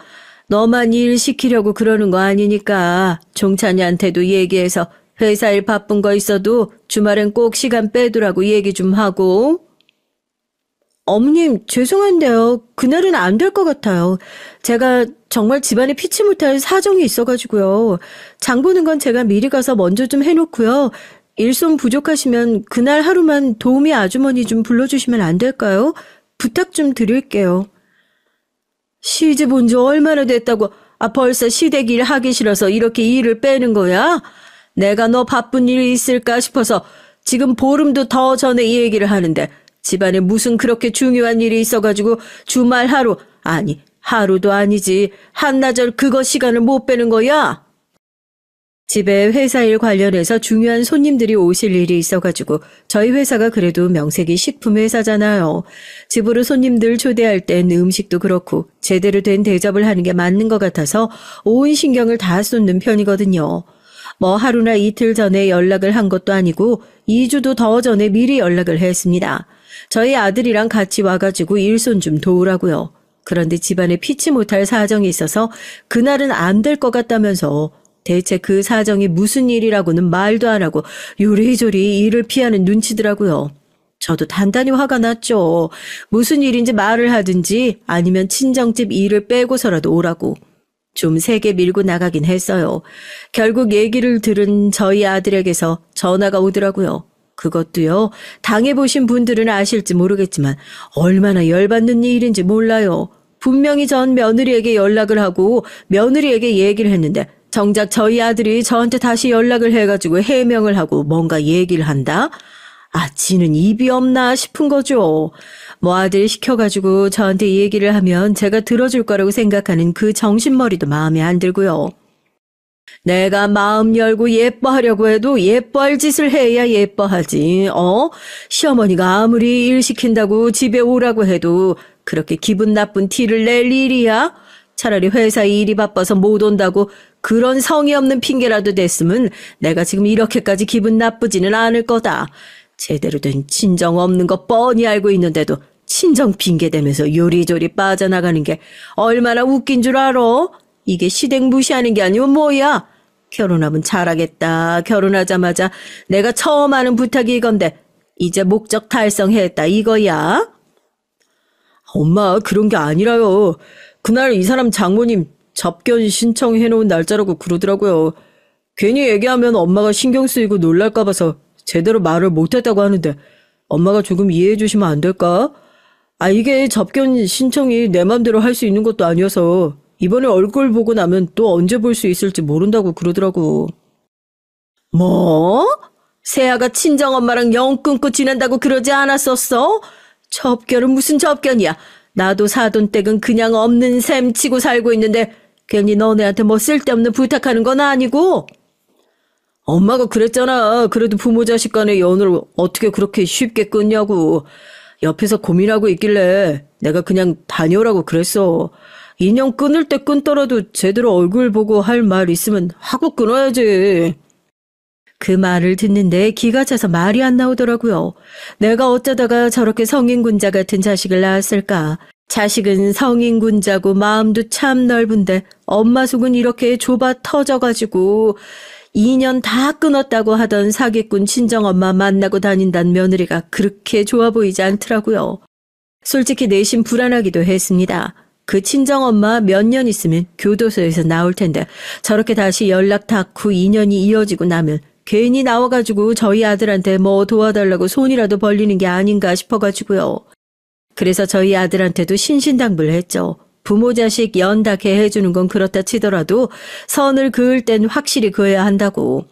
너만 일 시키려고 그러는 거 아니니까 종찬이한테도 얘기해서 회사 일 바쁜 거 있어도 주말엔 꼭 시간 빼두라고 얘기 좀 하고. 어머님, 죄송한데요. 그날은 안 될 것 같아요. 제가 정말 집안에 피치 못할 사정이 있어가지고요. 장 보는 건 제가 미리 가서 먼저 좀 해놓고요. 일손 부족하시면 그날 하루만 도우미 아주머니 좀 불러주시면 안 될까요? 부탁 좀 드릴게요. 시집 온 지 얼마나 됐다고 벌써 시댁 일 하기 싫어서 이렇게 일을 빼는 거야? 내가 너 바쁜 일이 있을까 싶어서 지금 보름도 더 전에 이 얘기를 하는데 집안에 무슨 그렇게 중요한 일이 있어가지고 주말 하루, 아니 하루도 아니지 한나절 그거 시간을 못 빼는 거야? 집에 회사 일 관련해서 중요한 손님들이 오실 일이 있어가지고 저희 회사가 그래도 명색이 식품 회사잖아요. 집으로 손님들 초대할 땐 음식도 그렇고 제대로 된 대접을 하는 게 맞는 것 같아서 온 신경을 다 쏟는 편이거든요. 뭐 하루나 이틀 전에 연락을 한 것도 아니고 2주도 더 전에 미리 연락을 했습니다. 저희 아들이랑 같이 와가지고 일손 좀 도우라고요. 그런데 집안에 피치 못할 사정이 있어서 그날은 안 될 것 같다면서 대체 그 사정이 무슨 일이라고는 말도 안 하고 요리조리 일을 피하는 눈치더라고요. 저도 단단히 화가 났죠. 무슨 일인지 말을 하든지 아니면 친정집 일을 빼고서라도 오라고. 좀 세게 밀고 나가긴 했어요. 결국 얘기를 들은 저희 아들에게서 전화가 오더라고요. 그것도요, 당해보신 분들은 아실지 모르겠지만 얼마나 열받는 일인지 몰라요. 분명히 전 며느리에게 연락을 하고 며느리에게 얘기를 했는데 정작 저희 아들이 저한테 다시 연락을 해가지고 해명을 하고 뭔가 얘기를 한다? 아, 지는 입이 없나 싶은 거죠. 뭐 아들 시켜가지고 저한테 얘기를 하면 제가 들어줄 거라고 생각하는 그 정신머리도 마음에 안 들고요. 내가 마음 열고 예뻐하려고 해도 예뻐할 짓을 해야 예뻐하지. 시어머니가 아무리 일 시킨다고 집에 오라고 해도 그렇게 기분 나쁜 티를 낼 일이야? 차라리 회사 일이 바빠서 못 온다고 그런 성의 없는 핑계라도 댔으면 내가 지금 이렇게까지 기분 나쁘지는 않을 거다. 제대로 된 친정 없는 거 뻔히 알고 있는데도 친정 핑계 대면서 요리조리 빠져나가는 게 얼마나 웃긴 줄 알아? 이게 시댁 무시하는 게 아니면 뭐야? 결혼하면 잘하겠다. 결혼하자마자 내가 처음 하는 부탁이 이건데 이제 목적 달성했다 이거야? 엄마, 그런 게 아니라요. 그날 이 사람 장모님 접견 신청해놓은 날짜라고 그러더라고요. 괜히 얘기하면 엄마가 신경 쓰이고 놀랄까 봐서 제대로 말을 못했다고 하는데 엄마가 조금 이해해 주시면 안 될까? 아, 이게 접견 신청이 내 맘대로 할 수 있는 것도 아니어서 이번에 얼굴 보고 나면 또 언제 볼 수 있을지 모른다고 그러더라고. 뭐? 세아가 친정엄마랑 영 끊고 지낸다고 그러지 않았었어? 접견은 무슨 접견이야. 나도 사돈댁은 그냥 없는 셈 치고 살고 있는데 괜히 너네한테 뭐 쓸데없는 부탁하는 건 아니고. 엄마가 그랬잖아. 그래도 부모 자식 간의 연을 어떻게 그렇게 쉽게 끊냐고. 옆에서 고민하고 있길래 내가 그냥 다녀오라고 그랬어. 인연 끊을 때 끊더라도 제대로 얼굴 보고 할 말 있으면 하고 끊어야지. 그 말을 듣는데 기가 차서 말이 안 나오더라고요. 내가 어쩌다가 저렇게 성인군자 같은 자식을 낳았을까. 자식은 성인군자고 마음도 참 넓은데 엄마 속은 이렇게 좁아 터져가지고 2년 다 끊었다고 하던 사기꾼 친정엄마 만나고 다닌다는 며느리가 그렇게 좋아 보이지 않더라고요. 솔직히 내심 불안하기도 했습니다. 그 친정엄마 몇 년 있으면 교도소에서 나올 텐데 저렇게 다시 연락 닿고 인연이 이어지고 나면 괜히 나와가지고 저희 아들한테 뭐 도와달라고 손이라도 벌리는 게 아닌가 싶어가지고요. 그래서 저희 아들한테도 신신당부했죠. 부모 자식 연닿게 해주는 건 그렇다 치더라도 선을 그을 땐 확실히 그어야 한다고.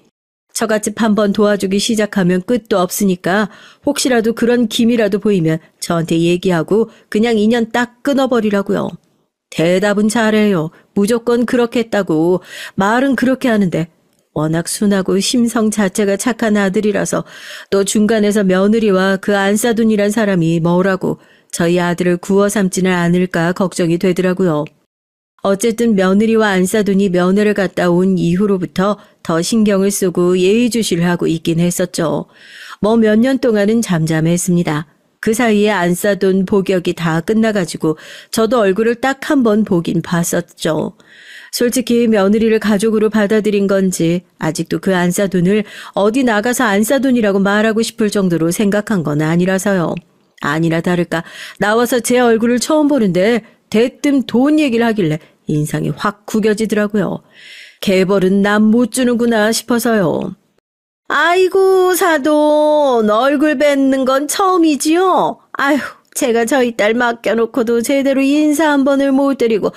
저같이 한번 도와주기 시작하면 끝도 없으니까 혹시라도 그런 기미라도 보이면 저한테 얘기하고 그냥 인연 딱 끊어버리라고요. 대답은 잘해요. 무조건 그렇게 했다고. 말은 그렇게 하는데 워낙 순하고 심성 자체가 착한 아들이라서 또 중간에서 며느리와 그 안사돈이란 사람이 뭐라고 저희 아들을 구워 삼지는 않을까 걱정이 되더라고요. 어쨌든 며느리와 안사돈이 면회를 갔다 온 이후로부터 더 신경을 쓰고 예의주시를 하고 있긴 했었죠. 뭐 몇 년 동안은 잠잠했습니다. 그 사이에 안사돈 복역이 다 끝나가지고 저도 얼굴을 딱 한 번 보긴 봤었죠. 솔직히 며느리를 가족으로 받아들인 건지 아직도 그 안사돈을 어디 나가서 안사돈이라고 말하고 싶을 정도로 생각한 건 아니라서요. 아니나 다를까 나와서 제 얼굴을 처음 보는데 대뜸 돈 얘기를 하길래 인상이 확 구겨지더라고요. 개벌은 남 못 주는구나 싶어서요. 아이고 사돈 얼굴 뵙는 건 처음이지요? 아휴 제가 저희 딸 맡겨놓고도 제대로 인사 한 번을 못 드리고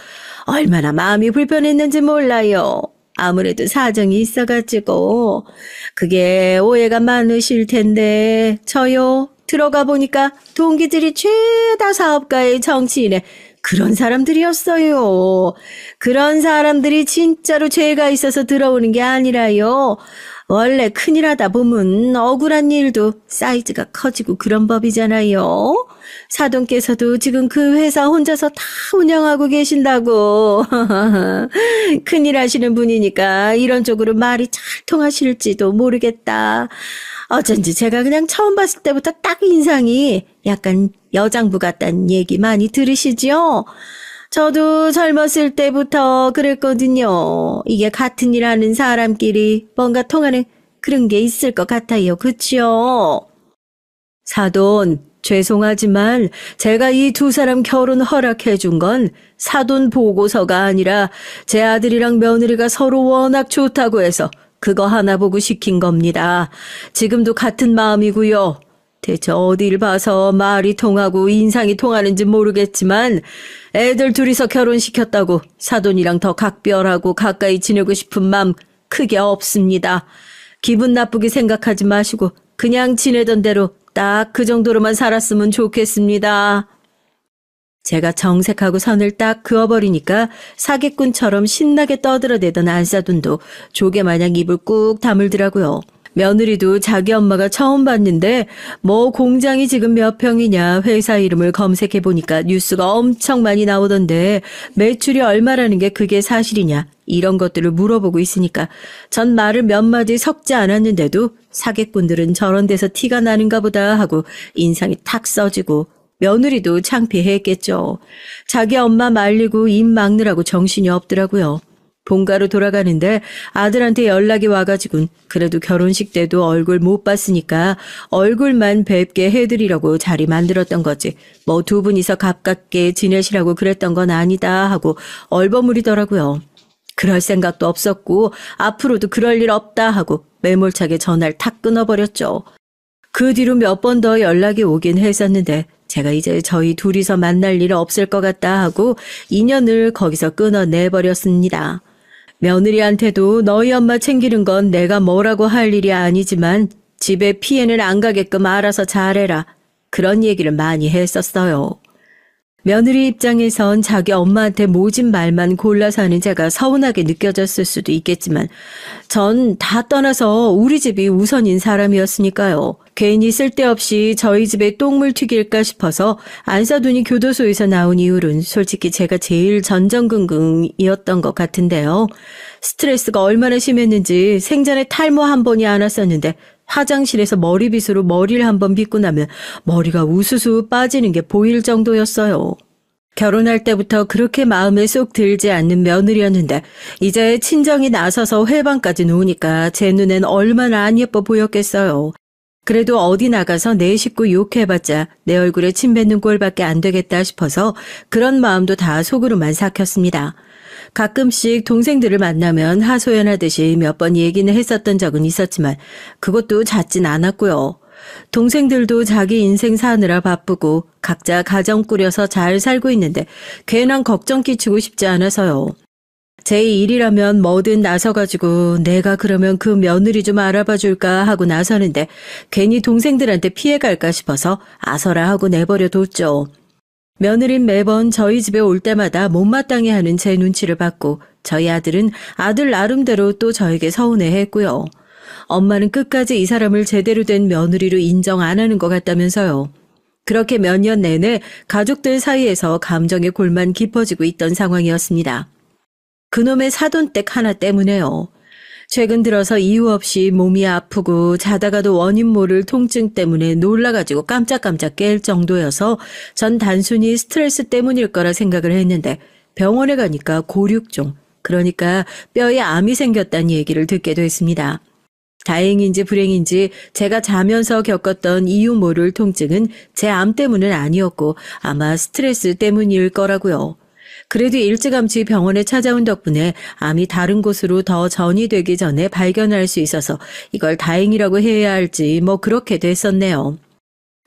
얼마나 마음이 불편했는지 몰라요. 아무래도 사정이 있어가지고 그게 오해가 많으실 텐데 저요 들어가 보니까 동기들이 죄다 사업가의 정치인에 그런 사람들이었어요. 그런 사람들이 진짜로 죄가 있어서 들어오는 게 아니라요. 원래 큰일 하다 보면 억울한 일도 사이즈가 커지고 그런 법이잖아요. 사돈께서도 지금 그 회사 혼자서 다 운영하고 계신다고. 큰일 하시는 분이니까 이런 쪽으로 말이 잘 통하실지도 모르겠다. 어쩐지 제가 그냥 처음 봤을 때부터 딱 인상이 약간 여장부 같다는 얘기 많이 들으시죠? 저도 젊었을 때부터 그랬거든요. 이게 같은 일 하는 사람끼리 뭔가 통하는 그런 게 있을 것 같아요. 그치요? 사돈, 죄송하지만 제가 이 두 사람 결혼 허락해 준 건 사돈 보고서가 아니라 제 아들이랑 며느리가 서로 워낙 좋다고 해서 그거 하나 보고 시킨 겁니다. 지금도 같은 마음이고요. 대체 어딜 봐서 말이 통하고 인상이 통하는지 모르겠지만 애들 둘이서 결혼시켰다고 사돈이랑 더 각별하고 가까이 지내고 싶은 마음 크게 없습니다. 기분 나쁘게 생각하지 마시고 그냥 지내던 대로 딱 그 정도로만 살았으면 좋겠습니다. 제가 정색하고 선을 딱 그어버리니까 사기꾼처럼 신나게 떠들어대던 안사돈도 조개마냥 입을 꾹 다물더라고요. 며느리도 자기 엄마가 처음 봤는데 뭐 공장이 지금 몇 평이냐 회사 이름을 검색해보니까 뉴스가 엄청 많이 나오던데 매출이 얼마라는 게 그게 사실이냐 이런 것들을 물어보고 있으니까 전 말을 몇 마디 섞지 않았는데도 사기꾼들은 저런 데서 티가 나는가 보다 하고 인상이 탁 써지고 며느리도 창피했겠죠. 자기 엄마 말리고 입 막느라고 정신이 없더라고요. 본가로 돌아가는데 아들한테 연락이 와가지고는 그래도 결혼식 때도 얼굴 못 봤으니까 얼굴만 뵙게 해드리려고 자리 만들었던 거지. 뭐 두 분이서 가깝게 지내시라고 그랬던 건 아니다 하고 얼버무리더라고요. 그럴 생각도 없었고 앞으로도 그럴 일 없다 하고 매몰차게 전화를 탁 끊어버렸죠. 그 뒤로 몇 번 더 연락이 오긴 했었는데 제가 이제 저희 둘이서 만날 일 없을 것 같다 하고 인연을 거기서 끊어내버렸습니다. 며느리한테도 너희 엄마 챙기는 건 내가 뭐라고 할 일이 아니지만 집에 피해는 안 가게끔 알아서 잘해라. 그런 얘기를 많이 했었어요. 며느리 입장에선 자기 엄마한테 모진 말만 골라서 하는 제가 서운하게 느껴졌을 수도 있겠지만 전 다 떠나서 우리 집이 우선인 사람이었으니까요. 괜히 쓸데없이 저희 집에 똥물 튀길까 싶어서 안사돈이 교도소에서 나온 이후로는 솔직히 제가 제일 전전긍긍이었던 것 같은데요. 스트레스가 얼마나 심했는지 생전에 탈모 한 번이 안 왔었는데 화장실에서 머리빗으로 머리를 한번 빗고 나면 머리가 우수수 빠지는 게 보일 정도였어요. 결혼할 때부터 그렇게 마음에 쏙 들지 않는 며느리였는데 이제 친정이 나서서 회방까지 놓으니까 제 눈엔 얼마나 안 예뻐 보였겠어요. 그래도 어디 나가서 내 식구 욕해봤자 내 얼굴에 침 뱉는 꼴밖에 안 되겠다 싶어서 그런 마음도 다 속으로만 삭혔습니다. 가끔씩 동생들을 만나면 하소연하듯이 몇 번 얘기는 했었던 적은 있었지만 그것도 잦진 않았고요. 동생들도 자기 인생 사느라 바쁘고 각자 가정 꾸려서 잘 살고 있는데 괜한 걱정 끼치고 싶지 않아서요. 제 일이라면 뭐든 나서가지고 내가 그러면 그 며느리 좀 알아봐 줄까 하고 나서는데 괜히 동생들한테 피해갈까 싶어서 아서라 하고 내버려 뒀죠. 며느린 매번 저희 집에 올 때마다 못마땅해 하는 제 눈치를 받고 저희 아들은 아들 나름대로 또 저에게 서운해했고요. 엄마는 끝까지 이 사람을 제대로 된 며느리로 인정 안 하는 것 같다면서요. 그렇게 몇 년 내내 가족들 사이에서 감정의 골만 깊어지고 있던 상황이었습니다. 그놈의 사돈댁 하나 때문에요. 최근 들어서 이유 없이 몸이 아프고 자다가도 원인 모를 통증 때문에 놀라가지고 깜짝깜짝 깰 정도여서 전 단순히 스트레스 때문일 거라 생각을 했는데 병원에 가니까 고륙종, 그러니까 뼈에 암이 생겼다는 얘기를 듣게 됐습니다. 다행인지 불행인지 제가 자면서 겪었던 이유 모를 통증은 제 암 때문은 아니었고 아마 스트레스 때문일 거라고요. 그래도 일찌감치 병원에 찾아온 덕분에 암이 다른 곳으로 더 전이되기 전에 발견할 수 있어서 이걸 다행이라고 해야 할지 뭐 그렇게 됐었네요.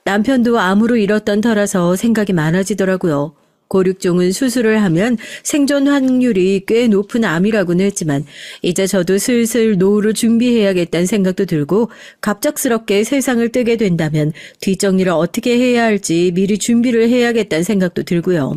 남편도 암으로 잃었던 터라서 생각이 많아지더라고요. 고륙종은 수술을 하면 생존 확률이 꽤 높은 암이라고는 했지만 이제 저도 슬슬 노후를 준비해야겠다는 생각도 들고 갑작스럽게 세상을 뜨게 된다면 뒷정리를 어떻게 해야 할지 미리 준비를 해야겠다는 생각도 들고요.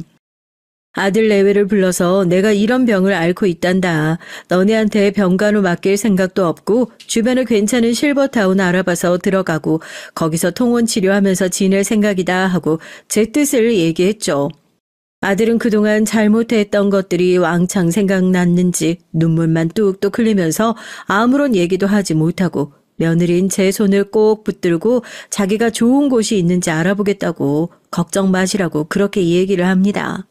아들 내외를 불러서 내가 이런 병을 앓고 있단다. 너네한테 병간호 맡길 생각도 없고 주변에 괜찮은 실버타운 알아봐서 들어가고 거기서 통원 치료하면서 지낼 생각이다 하고 제 뜻을 얘기했죠. 아들은 그동안 잘못했던 것들이 왕창 생각났는지 눈물만 뚝뚝 흘리면서 아무런 얘기도 하지 못하고 며느린 제 손을 꼭 붙들고 자기가 좋은 곳이 있는지 알아보겠다고 걱정 마시라고 그렇게 얘기를 합니다.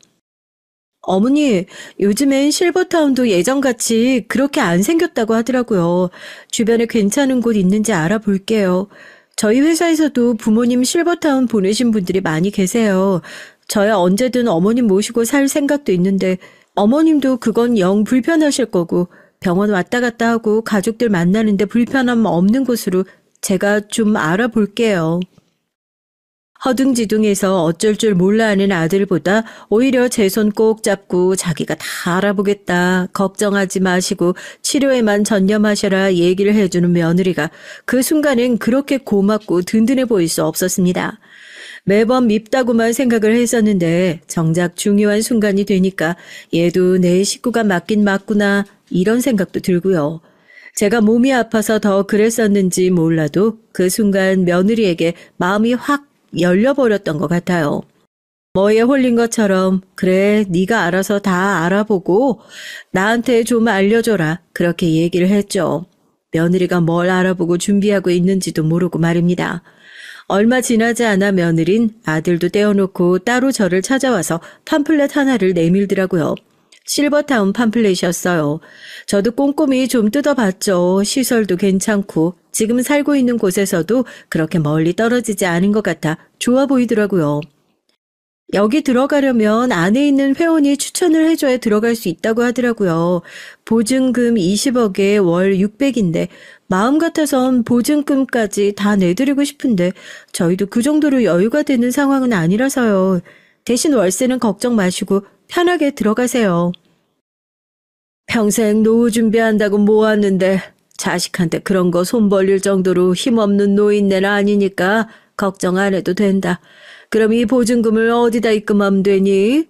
어머니, 요즘엔 실버타운도 예전같이 그렇게 안 생겼다고 하더라고요. 주변에 괜찮은 곳 있는지 알아볼게요. 저희 회사에서도 부모님 실버타운 보내신 분들이 많이 계세요. 저야 언제든 어머님 모시고 살 생각도 있는데 어머님도 그건 영 불편하실 거고 병원 왔다 갔다 하고 가족들 만나는데 불편함 없는 곳으로 제가 좀 알아볼게요. 허둥지둥해서 어쩔 줄 몰라 하는 아들보다 오히려 제 손 꼭 잡고 자기가 다 알아보겠다, 걱정하지 마시고 치료에만 전념하셔라 얘기를 해주는 며느리가 그 순간엔 그렇게 고맙고 든든해 보일 수 없었습니다. 매번 밉다고만 생각을 했었는데 정작 중요한 순간이 되니까 얘도 내 식구가 맞긴 맞구나 이런 생각도 들고요. 제가 몸이 아파서 더 그랬었는지 몰라도 그 순간 며느리에게 마음이 확 열려버렸던 것 같아요. 뭐에 홀린 것처럼 그래 네가 알아서 다 알아보고 나한테 좀 알려줘라 그렇게 얘기를 했죠. 며느리가 뭘 알아보고 준비하고 있는지도 모르고 말입니다. 얼마 지나지 않아 며느린 아들도 떼어놓고 따로 저를 찾아와서 팜플렛 하나를 내밀더라고요. 실버타운 팜플렛이었어요. 저도 꼼꼼히 좀 뜯어봤죠. 시설도 괜찮고 지금 살고 있는 곳에서도 그렇게 멀리 떨어지지 않은 것 같아 좋아 보이더라고요. 여기 들어가려면 안에 있는 회원이 추천을 해줘야 들어갈 수 있다고 하더라고요. 보증금 20억에 월 600인데 마음 같아선 보증금까지 다 내드리고 싶은데 저희도 그 정도로 여유가 되는 상황은 아니라서요. 대신 월세는 걱정 마시고 편하게 들어가세요. 평생 노후 준비한다고 모았는데 자식한테 그런 거 손 벌릴 정도로 힘없는 노인네는 아니니까 걱정 안 해도 된다. 그럼 이 보증금을 어디다 입금하면 되니?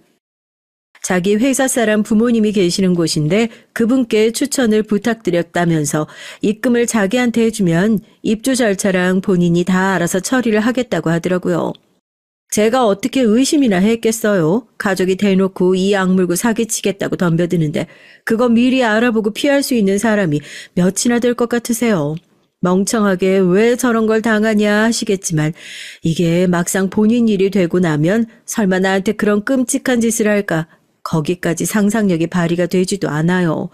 자기 회사 사람 부모님이 계시는 곳인데 그분께 추천을 부탁드렸다면서 입금을 자기한테 해주면 입주 절차랑 본인이 다 알아서 처리를 하겠다고 하더라고요. 제가 어떻게 의심이나 했겠어요. 가족이 대놓고 이 악물고 사기치겠다고 덤벼드는데 그거 미리 알아보고 피할 수 있는 사람이 몇이나 될 것 같으세요. 멍청하게 왜 저런 걸 당하냐 하시겠지만 이게 막상 본인 일이 되고 나면 설마 나한테 그런 끔찍한 짓을 할까 거기까지 상상력이 발휘가 되지도 않아요.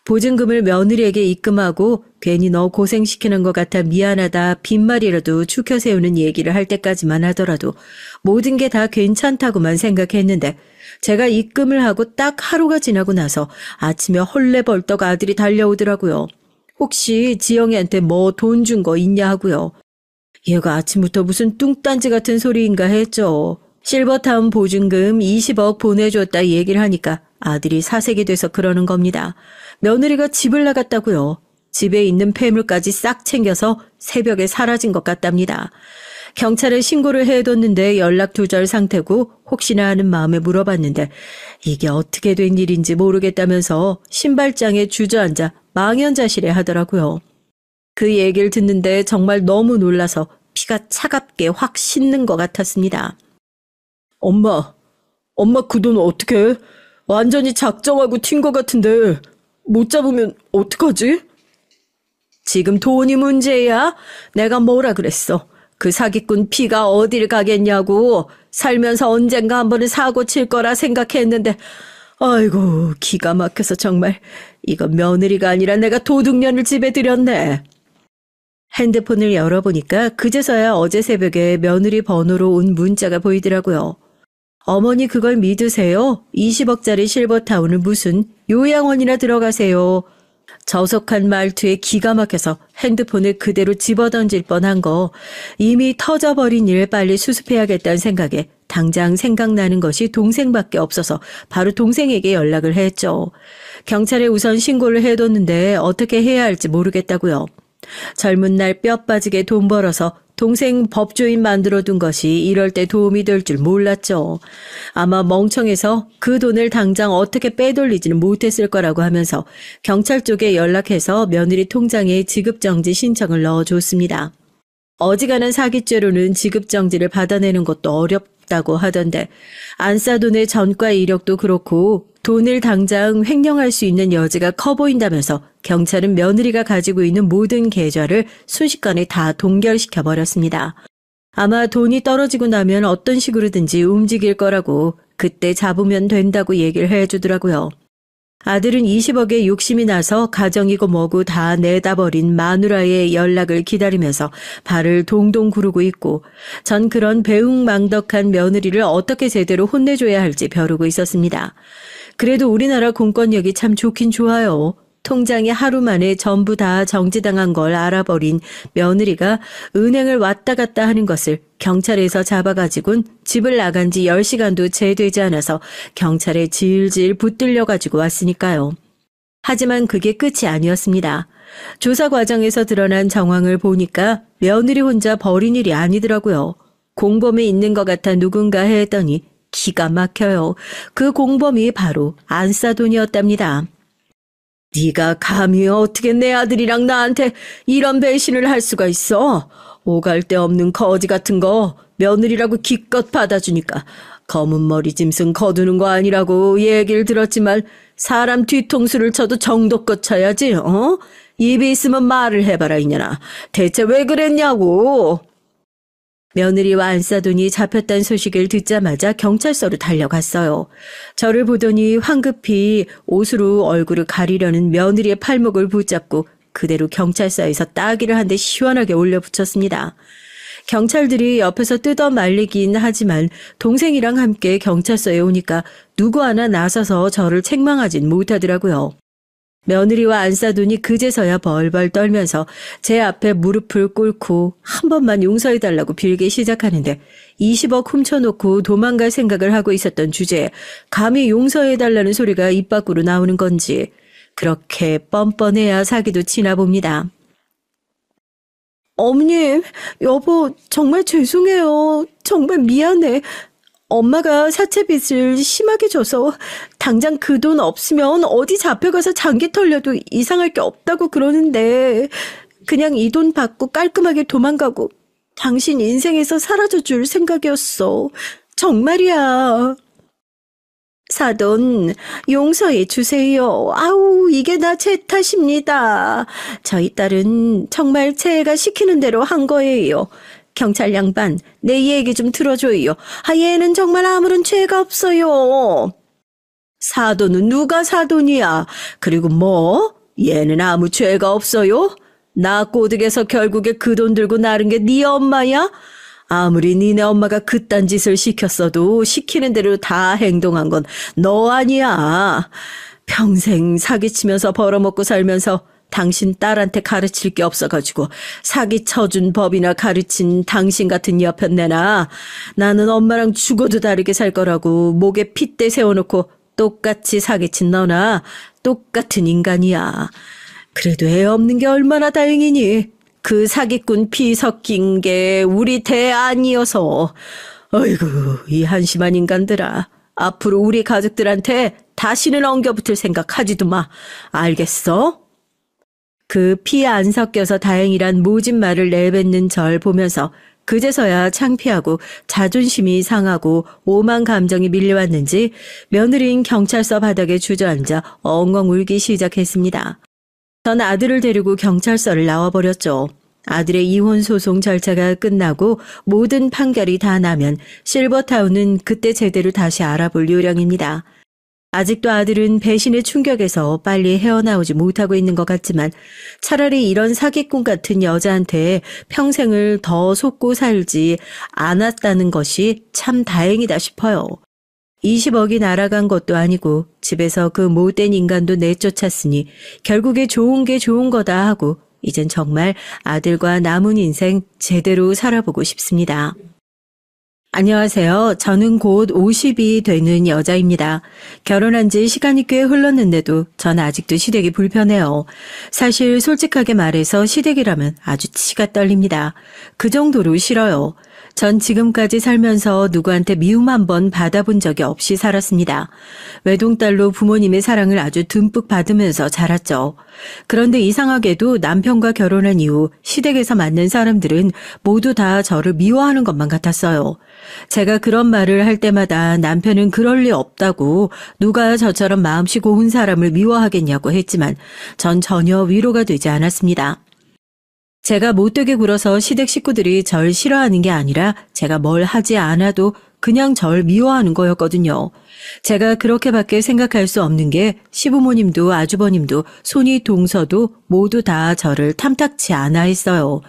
보증금을 며느리에게 입금하고 괜히 너 고생시키는 것 같아 미안하다 빈말이라도 추켜 세우는 얘기를 할 때까지만 하더라도 모든 게 다 괜찮다고만 생각했는데 제가 입금을 하고 딱 하루가 지나고 나서 아침에 헐레벌떡 아들이 달려오더라고요. 혹시 지영이한테 뭐 돈 준 거 있냐 하고요. 얘가 아침부터 무슨 뚱딴지 같은 소리인가 했죠. 실버타운 보증금 20억 보내줬다 얘기를 하니까 아들이 사색이 돼서 그러는 겁니다. 며느리가 집을 나갔다고요. 집에 있는 폐물까지 싹 챙겨서 새벽에 사라진 것 같답니다. 경찰에 신고를 해뒀는데 연락 두절 상태고 혹시나 하는 마음에 물어봤는데 이게 어떻게 된 일인지 모르겠다면서 신발장에 주저앉아 망연자실해 하더라고요. 그 얘기를 듣는데 정말 너무 놀라서 피가 차갑게 확 씻는 것 같았습니다. 엄마 그 돈 어떡해? 완전히 작정하고 튄 것 같은데 못 잡으면 어떡하지? 지금 돈이 문제야? 내가 뭐라 그랬어? 그 사기꾼 피가 어딜 가겠냐고. 살면서 언젠가 한 번은 사고 칠 거라 생각했는데 아이고 기가 막혀서 정말 이거 며느리가 아니라 내가 도둑년을 집에 들였네. 핸드폰을 열어보니까 그제서야 어제 새벽에 며느리 번호로 온 문자가 보이더라고요. 어머니 그걸 믿으세요? 20억짜리 실버타운을 무슨 요양원이나 들어가세요. 저속한 말투에 기가 막혀서 핸드폰을 그대로 집어던질 뻔한 거 이미 터져버린 일 빨리 수습해야겠다는 생각에 당장 생각나는 것이 동생밖에 없어서 바로 동생에게 연락을 했죠. 경찰에 우선 신고를 해뒀는데 어떻게 해야 할지 모르겠다고요. 젊은 날 뼈 빠지게 돈 벌어서 동생 법조인 만들어둔 것이 이럴 때 도움이 될 줄 몰랐죠. 아마 멍청해서 그 돈을 당장 어떻게 빼돌리지는 못했을 거라고 하면서 경찰 쪽에 연락해서 며느리 통장에 지급정지 신청을 넣어줬습니다. 어지간한 사기죄로는 지급정지를 받아내는 것도 어렵다고 하던데 안싸돈의 전과 이력도 그렇고 돈을 당장 횡령할 수 있는 여지가 커 보인다면서 경찰은 며느리가 가지고 있는 모든 계좌를 순식간에 다 동결시켜버렸습니다. 아마 돈이 떨어지고 나면 어떤 식으로든지 움직일 거라고 그때 잡으면 된다고 얘기를 해주더라고요. 아들은 20억에 욕심이 나서 가정이고 뭐고 다 내다버린 마누라의 연락을 기다리면서 발을 동동 구르고 있고 전 그런 배웅망덕한 며느리를 어떻게 제대로 혼내줘야 할지 벼르고 있었습니다. 그래도 우리나라 공권력이 참 좋긴 좋아요. 통장이 하루 만에 전부 다 정지당한 걸 알아버린 며느리가 은행을 왔다 갔다 하는 것을 경찰에서 잡아가지고는 집을 나간 지 10시간도 채 되지 않아서 경찰에 질질 붙들려 가지고 왔으니까요. 하지만 그게 끝이 아니었습니다. 조사 과정에서 드러난 정황을 보니까 며느리 혼자 벌인 일이 아니더라고요. 공범이 있는 것 같아 누군가 했더니 기가 막혀요. 그 공범이 바로 안사돈이었답니다. 네가 감히 어떻게 내 아들이랑 나한테 이런 배신을 할 수가 있어? 오갈 데 없는 거지 같은 거 며느리라고 기껏 받아주니까 검은 머리 짐승 거두는 거 아니라고 얘기를 들었지만 사람 뒤통수를 쳐도 정도껏 쳐야지, 어? 입이 있으면 말을 해봐라 이년아. 대체 왜 그랬냐고. 며느리와 안사돈이 잡혔다는 소식을 듣자마자 경찰서로 달려갔어요. 저를 보더니 황급히 옷으로 얼굴을 가리려는 며느리의 팔목을 붙잡고 그대로 경찰서에서 따귀를 한 대 시원하게 올려붙였습니다. 경찰들이 옆에서 뜯어 말리긴 하지만 동생이랑 함께 경찰서에 오니까 누구 하나 나서서 저를 책망하진 못하더라고요. 며느리와 안사돈이 그제서야 벌벌 떨면서 제 앞에 무릎을 꿇고 한 번만 용서해달라고 빌기 시작하는데 20억 훔쳐놓고 도망갈 생각을 하고 있었던 주제에 감히 용서해달라는 소리가 입 밖으로 나오는 건지 그렇게 뻔뻔해야 사기도 치나 봅니다. 어머님, 여보, 정말 죄송해요. 정말 미안해. 엄마가 사채빚을 심하게 져서 당장 그 돈 없으면 어디 잡혀가서 장기 털려도 이상할 게 없다고 그러는데 그냥 이 돈 받고 깔끔하게 도망가고 당신 인생에서 사라져 줄 생각이었어. 정말이야. 사돈, 용서해 주세요. 아우, 이게 다 제 탓입니다. 저희 딸은 정말 제가 시키는 대로 한 거예요. 경찰 양반, 내 얘기 좀 들어줘요. 얘는 정말 아무런 죄가 없어요. 사돈은 누가 사돈이야? 그리고 뭐? 얘는 아무 죄가 없어요? 나 꼬득에서 결국에 그 돈 들고 나른 게 네 엄마야? 아무리 니네 엄마가 그딴 짓을 시켰어도 시키는 대로 다 행동한 건 너 아니야. 평생 사기치면서 벌어먹고 살면서 당신 딸한테 가르칠 게 없어가지고 사기 쳐준 법이나 가르친 당신 같은 여편네나 나는 엄마랑 죽어도 다르게 살 거라고 목에 핏대 세워놓고 똑같이 사기친 너나 똑같은 인간이야. 그래도 애 없는 게 얼마나 다행이니. 그 사기꾼 피 섞인 게 우리 대 아니어서. 어이구, 이 한심한 인간들아. 앞으로 우리 가족들한테 다시는 엉겨붙을 생각하지도 마. 알겠어? 그 피 안 섞여서 다행이란 모진 말을 내뱉는 절 보면서 그제서야 창피하고 자존심이 상하고 오만 감정이 밀려왔는지 며느리인 경찰서 바닥에 주저앉아 엉엉 울기 시작했습니다. 전 아들을 데리고 경찰서를 나와버렸죠. 아들의 이혼 소송 절차가 끝나고 모든 판결이 다 나면 실버타운은 그때 제대로 다시 알아볼 요량입니다. 아직도 아들은 배신의 충격에서 빨리 헤어나오지 못하고 있는 것 같지만 차라리 이런 사기꾼 같은 여자한테 평생을 더 속고 살지 않았다는 것이 참 다행이다 싶어요. 20억이 날아간 것도 아니고 집에서 그 못된 인간도 내쫓았으니 결국에 좋은 게 좋은 거다 하고 이젠 정말 아들과 남은 인생 제대로 살아보고 싶습니다. 안녕하세요. 저는 곧 50이 되는 여자입니다. 결혼한 지 시간이 꽤 흘렀는데도 전 아직도 시댁이 불편해요. 사실 솔직하게 말해서 시댁이라면 아주 치가 떨립니다. 그 정도로 싫어요. 전 지금까지 살면서 누구한테 미움 한 번 받아본 적이 없이 살았습니다. 외동딸로 부모님의 사랑을 아주 듬뿍 받으면서 자랐죠. 그런데 이상하게도 남편과 결혼한 이후 시댁에서 만난 사람들은 모두 다 저를 미워하는 것만 같았어요. 제가 그런 말을 할 때마다 남편은 그럴 리 없다고 누가 저처럼 마음씨 고운 사람을 미워하겠냐고 했지만 전 전혀 위로가 되지 않았습니다. 제가 못되게 굴어서 시댁 식구들이 절 싫어하는 게 아니라 제가 뭘 하지 않아도 그냥 절 미워하는 거였거든요. 제가 그렇게밖에 생각할 수 없는 게 시부모님도 아주버님도 손이 동서도 모두 다 저를 탐탁치 않아 했어요.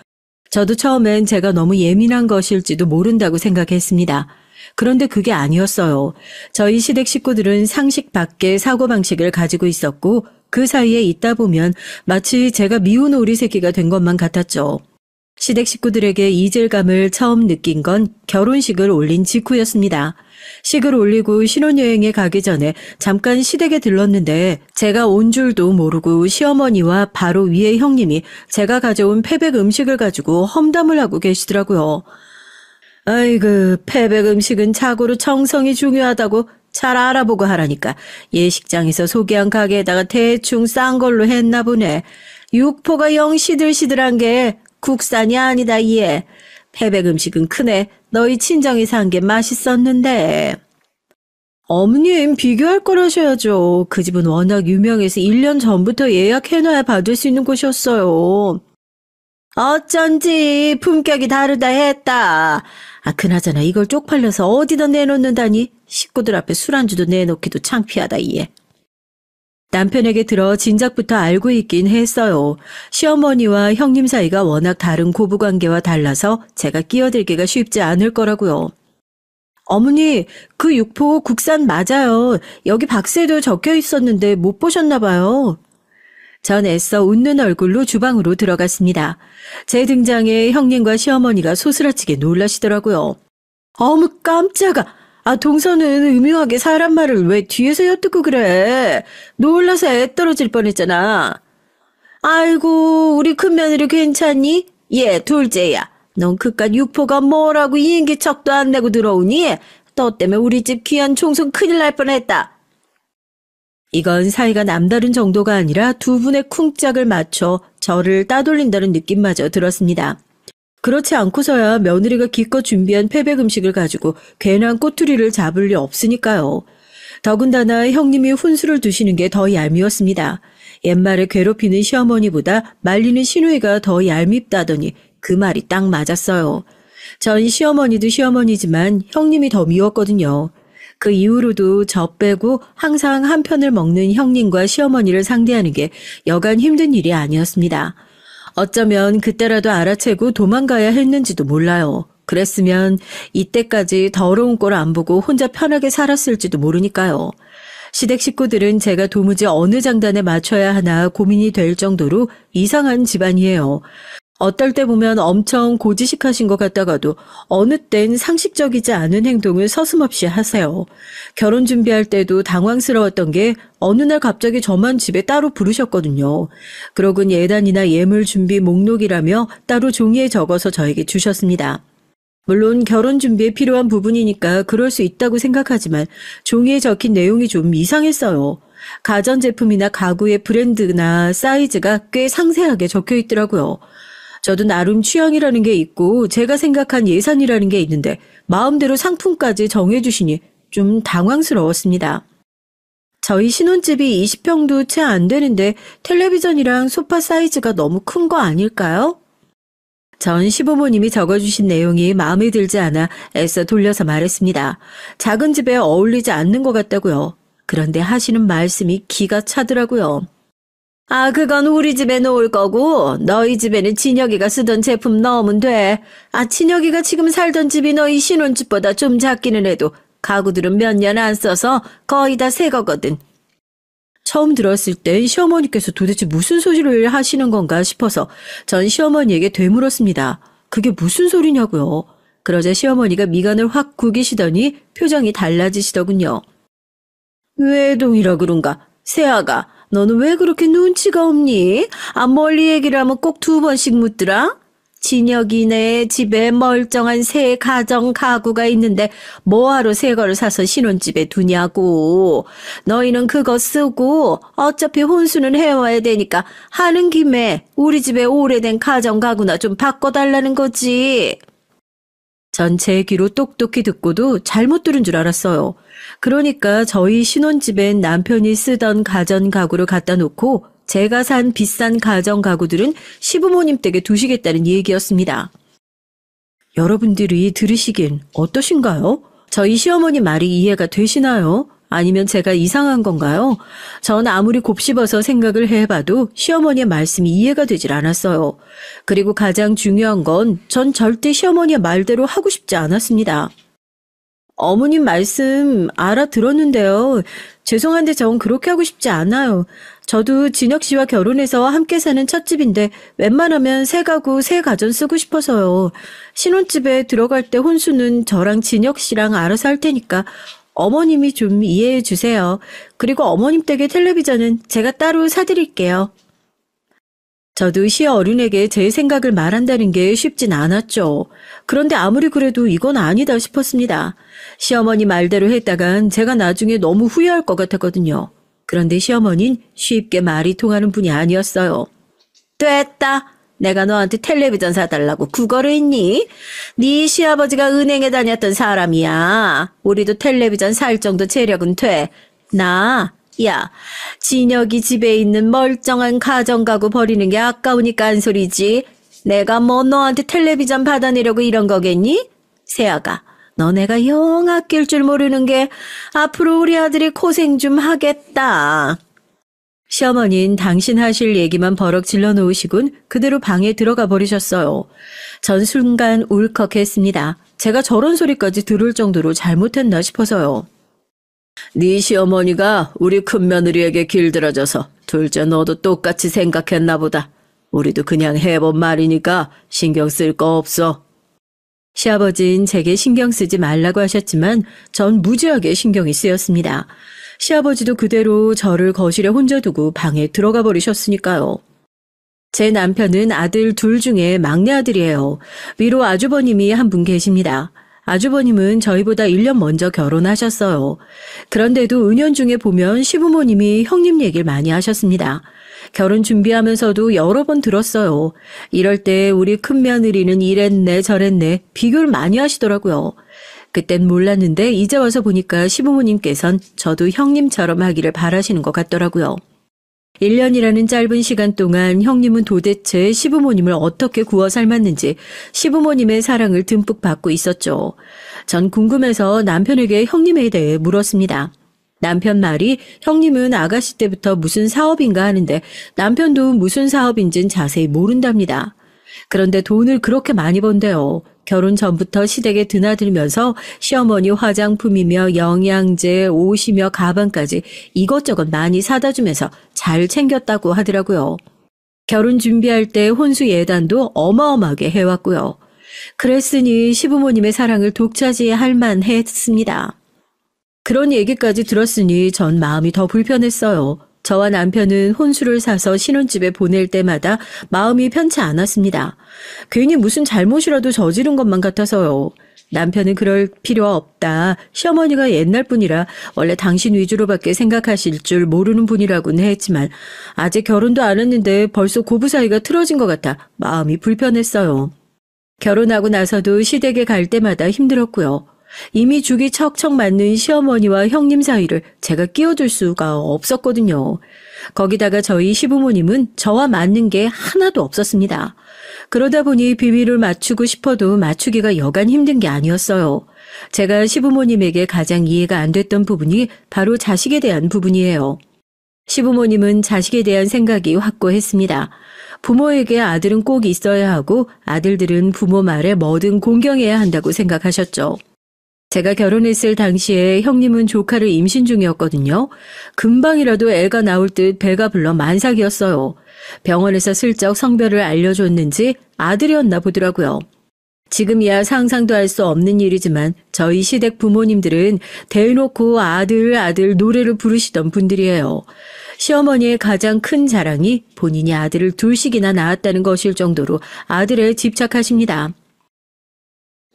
저도 처음엔 제가 너무 예민한 것일지도 모른다고 생각했습니다. 그런데 그게 아니었어요. 저희 시댁 식구들은 상식 밖의 사고방식을 가지고 있었고 그 사이에 있다 보면 마치 제가 미운 오리 새끼가 된 것만 같았죠. 시댁 식구들에게 이질감을 처음 느낀 건 결혼식을 올린 직후였습니다. 식을 올리고 신혼여행에 가기 전에 잠깐 시댁에 들렀는데 제가 온 줄도 모르고 시어머니와 바로 위에 형님이 제가 가져온 패백 음식을 가지고 험담을 하고 계시더라고요. 아이고, 패백 음식은 자고로 정성이 중요하다고 잘 알아보고 하라니까 예식장에서 소개한 가게에다가 대충 싼 걸로 했나 보네. 육포가 영 시들시들한 게 국산이 아니다 얘. 패백 음식은 크네. 너희 친정이 산 게 맛있었는데. 어머님 비교할 거라셔야죠. 그 집은 워낙 유명해서 1년 전부터 예약해놔야 받을 수 있는 곳이었어요. 어쩐지 품격이 다르다 했다. 그나저나 이걸 쪽팔려서 어디다 내놓는다니. 식구들 앞에 술안주도 내놓기도 창피하다 얘. 남편에게 들어 진작부터 알고 있긴 했어요. 시어머니와 형님 사이가 워낙 다른 고부관계와 달라서 제가 끼어들기가 쉽지 않을 거라고요. 어머니, 그 육포 국산 맞아요. 여기 박스에도 적혀 있었는데 못 보셨나 봐요. 전 애써 웃는 얼굴로 주방으로 들어갔습니다. 제 등장에 형님과 시어머니가 소스라치게 놀라시더라고요. 어머 깜짝아. 동서는 음흉하게 사람 말을 왜 뒤에서 엿듣고 그래. 놀라서 애 떨어질 뻔했잖아. 아이고 우리 큰며느리 괜찮니? 얘 둘째야. 넌 그깟 육포가 뭐라고 인기척도 안 내고 들어오니? 너 때문에 우리 집 귀한 총선 큰일 날 뻔했다. 이건 사이가 남다른 정도가 아니라 두 분의 쿵짝을 맞춰 저를 따돌린다는 느낌마저 들었습니다. 그렇지 않고서야 며느리가 기껏 준비한 패백 음식을 가지고 괜한 꼬투리를 잡을 리 없으니까요. 더군다나 형님이 훈수를 두시는 게 더 얄미웠습니다. 옛말에 괴롭히는 시어머니보다 말리는 시누이가 더 얄밉다더니 그 말이 딱 맞았어요. 전 시어머니도 시어머니지만 형님이 더 미웠거든요. 그 이후로도 저 빼고 항상 한 편을 먹는 형님과 시어머니를 상대하는 게 여간 힘든 일이 아니었습니다. 어쩌면 그때라도 알아채고 도망가야 했는지도 몰라요. 그랬으면 이때까지 더러운 꼴 안 보고 혼자 편하게 살았을지도 모르니까요. 시댁 식구들은 제가 도무지 어느 장단에 맞춰야 하나 고민이 될 정도로 이상한 집안이에요. 어떨 때 보면 엄청 고지식하신 것 같다가도 어느 땐 상식적이지 않은 행동을 서슴없이 하세요. 결혼 준비할 때도 당황스러웠던 게 어느 날 갑자기 저만 집에 따로 부르셨거든요. 그러곤 예단이나 예물 준비 목록이라며 따로 종이에 적어서 저에게 주셨습니다. 물론 결혼 준비에 필요한 부분이니까 그럴 수 있다고 생각하지만 종이에 적힌 내용이 좀 이상했어요. 가전제품이나 가구의 브랜드나 사이즈가 꽤 상세하게 적혀 있더라고요. 저도 나름 취향이라는 게 있고 제가 생각한 예산이라는 게 있는데 마음대로 상품까지 정해주시니 좀 당황스러웠습니다. 저희 신혼집이 20평도 채 안 되는데 텔레비전이랑 소파 사이즈가 너무 큰 거 아닐까요? 전 시부모님이 적어주신 내용이 마음에 들지 않아 애써 돌려서 말했습니다. 작은 집에 어울리지 않는 것 같다고요. 그런데 하시는 말씀이 기가 차더라고요. 그건 우리 집에 놓을 거고 너희 집에는 진혁이가 쓰던 제품 넣으면 돼. 진혁이가 지금 살던 집이 너희 신혼집보다 좀 작기는 해도 가구들은 몇 년 안 써서 거의 다 새 거거든. 처음 들었을 땐 시어머니께서 도대체 무슨 소리를 하시는 건가 싶어서 전 시어머니에게 되물었습니다. 그게 무슨 소리냐고요. 그러자 시어머니가 미간을 확 구기시더니 표정이 달라지시더군요. 외동이라 그런가? 새아가 너는 왜 그렇게 눈치가 없니? 멀리 얘기를 하면 꼭 2번씩 묻더라? 진혁이네 집에 멀쩡한 새 가정 가구가 있는데 뭐하러 새 거를 사서 신혼집에 두냐고. 너희는 그거 쓰고 어차피 혼수는 해와야 되니까 하는 김에 우리 집에 오래된 가정 가구나 좀 바꿔달라는 거지. 전 제 귀로 똑똑히 듣고도 잘못 들은 줄 알았어요. 그러니까 저희 신혼집엔 남편이 쓰던 가전 가구를 갖다 놓고 제가 산 비싼 가전 가구들은 시부모님 댁에 두시겠다는 얘기였습니다. 여러분들이 들으시기엔 어떠신가요? 저희 시어머니 말이 이해가 되시나요? 아니면 제가 이상한 건가요? 전 아무리 곱씹어서 생각을 해봐도 시어머니의 말씀이 이해가 되질 않았어요. 그리고 가장 중요한 건 전 절대 시어머니의 말대로 하고 싶지 않았습니다. 어머님 말씀 알아들었는데요. 죄송한데 전 그렇게 하고 싶지 않아요. 저도 진혁 씨와 결혼해서 함께 사는 첫 집인데 웬만하면 새 가구, 새 가전 쓰고 싶어서요. 신혼집에 들어갈 때 혼수는 저랑 진혁 씨랑 알아서 할 테니까 어머님이 좀 이해해 주세요. 그리고 어머님 댁의 텔레비전은 제가 따로 사드릴게요. 저도 시어른에게 제 생각을 말한다는 게 쉽진 않았죠. 그런데 아무리 그래도 이건 아니다 싶었습니다. 시어머니 말대로 했다간 제가 나중에 너무 후회할 것 같았거든요. 그런데 시어머니는 쉽게 말이 통하는 분이 아니었어요. 됐다. 내가 너한테 텔레비전 사달라고 그거를 했니? 네 시아버지가 은행에 다녔던 사람이야. 우리도 텔레비전 살 정도 재력은 돼. 야, 진혁이 집에 있는 멀쩡한 가전가구 버리는 게 아까우니까 한 소리지. 내가 뭐 너한테 텔레비전 받아내려고 이런 거겠니? 세아가, 너네가 영 아낄 줄 모르는 게 앞으로 우리 아들이 고생 좀 하겠다. 시어머니는 당신 하실 얘기만 버럭 질러 놓으시곤 그대로 방에 들어가 버리셨어요. 전 순간 울컥했습니다. 제가 저런 소리까지 들을 정도로 잘못했나 싶어서요. 네 시어머니가 우리 큰며느리에게 길들여져서 둘째 너도 똑같이 생각했나 보다. 우리도 그냥 해본 말이니까 신경 쓸 거 없어. 시아버지는 제게 신경 쓰지 말라고 하셨지만 전 무지하게 신경이 쓰였습니다. 시아버지도 그대로 저를 거실에 혼자 두고 방에 들어가 버리셨으니까요. 제 남편은 아들 둘 중에 막내 아들이에요. 위로 아주버님이 한 분 계십니다. 아주버님은 저희보다 1년 먼저 결혼하셨어요. 그런데도 은연중에 보면 시부모님이 형님 얘기를 많이 하셨습니다. 결혼 준비하면서도 여러 번 들었어요. 이럴 때 우리 큰며느리는 이랬네 저랬네 비교를 많이 하시더라고요. 그땐 몰랐는데 이제 와서 보니까 시부모님께선 저도 형님처럼 하기를 바라시는 것 같더라고요. 1년이라는 짧은 시간 동안 형님은 도대체 시부모님을 어떻게 구워 삶았는지 시부모님의 사랑을 듬뿍 받고 있었죠. 전 궁금해서 남편에게 형님에 대해 물었습니다. 남편 말이 형님은 아가씨 때부터 무슨 사업인가 하는데 남편도 무슨 사업인진 자세히 모른답니다. 그런데 돈을 그렇게 많이 번대요. 결혼 전부터 시댁에 드나들면서 시어머니 화장품이며 영양제, 옷이며 가방까지 이것저것 많이 사다 주면서 잘 챙겼다고 하더라고요. 결혼 준비할 때 혼수 예단도 어마어마하게 해왔고요. 그랬으니 시부모님의 사랑을 독차지할 만했습니다. 그런 얘기까지 들었으니 전 마음이 더 불편했어요. 저와 남편은 혼수를 사서 신혼집에 보낼 때마다 마음이 편치 않았습니다. 괜히 무슨 잘못이라도 저지른 것만 같아서요. 남편은 그럴 필요 없다. 시어머니가 옛날 분이라 원래 당신 위주로밖에 생각하실 줄 모르는 분이라고는 했지만 아직 결혼도 안 했는데 벌써 고부 사이가 틀어진 것 같아 마음이 불편했어요. 결혼하고 나서도 시댁에 갈 때마다 힘들었고요. 이미 죽이 척척 맞는 시어머니와 형님 사이를 제가 끼워둘 수가 없었거든요. 거기다가 저희 시부모님은 저와 맞는 게 하나도 없었습니다. 그러다 보니 비밀을 맞추고 싶어도 맞추기가 여간 힘든 게 아니었어요. 제가 시부모님에게 가장 이해가 안 됐던 부분이 바로 자식에 대한 부분이에요. 시부모님은 자식에 대한 생각이 확고했습니다. 부모에게 아들은 꼭 있어야 하고 아들들은 부모 말에 뭐든 공경해야 한다고 생각하셨죠. 제가 결혼했을 당시에 형님은 조카를 임신 중이었거든요. 금방이라도 애가 나올 듯 배가 불러 만삭이었어요. 병원에서 슬쩍 성별을 알려줬는지 아들이었나 보더라고요. 지금이야 상상도 할 수 없는 일이지만 저희 시댁 부모님들은 대놓고 아들 아들 노래를 부르시던 분들이에요. 시어머니의 가장 큰 자랑이 본인이 아들을 둘씩이나 낳았다는 것일 정도로 아들에 집착하십니다.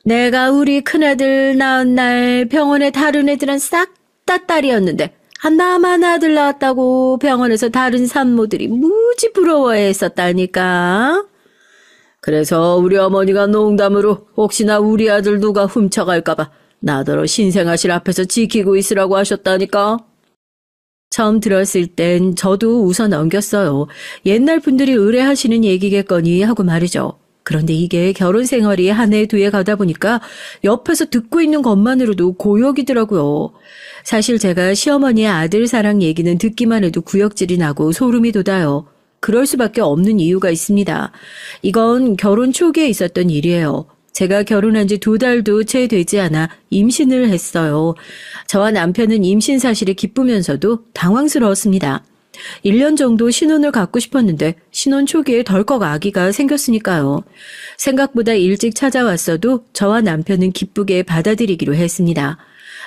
내가 우리 큰아들 낳은 날 병원에 다른 애들은 싹 다 딸이었는데 나만 아들 낳았다고 병원에서 다른 산모들이 무지 부러워했었다니까. 그래서 우리 어머니가 농담으로 혹시나 우리 아들 누가 훔쳐갈까봐 나더러 신생아실 앞에서 지키고 있으라고 하셨다니까. 처음 들었을 땐 저도 웃어 넘겼어요. 옛날 분들이 의뢰하시는 얘기겠거니 하고 말이죠. 그런데 이게 결혼 생활이 한 해 두 해 가다 보니까 옆에서 듣고 있는 것만으로도 고역이더라고요. 사실 제가 시어머니의 아들 사랑 얘기는 듣기만 해도 구역질이 나고 소름이 돋아요. 그럴 수밖에 없는 이유가 있습니다. 이건 결혼 초기에 있었던 일이에요. 제가 결혼한 지 2달도 채 되지 않아 임신을 했어요. 저와 남편은 임신 사실이 기쁘면서도 당황스러웠습니다. 1년 정도 신혼을 갖고 싶었는데 신혼 초기에 덜컥 아기가 생겼으니까요. 생각보다 일찍 찾아왔어도 저와 남편은 기쁘게 받아들이기로 했습니다.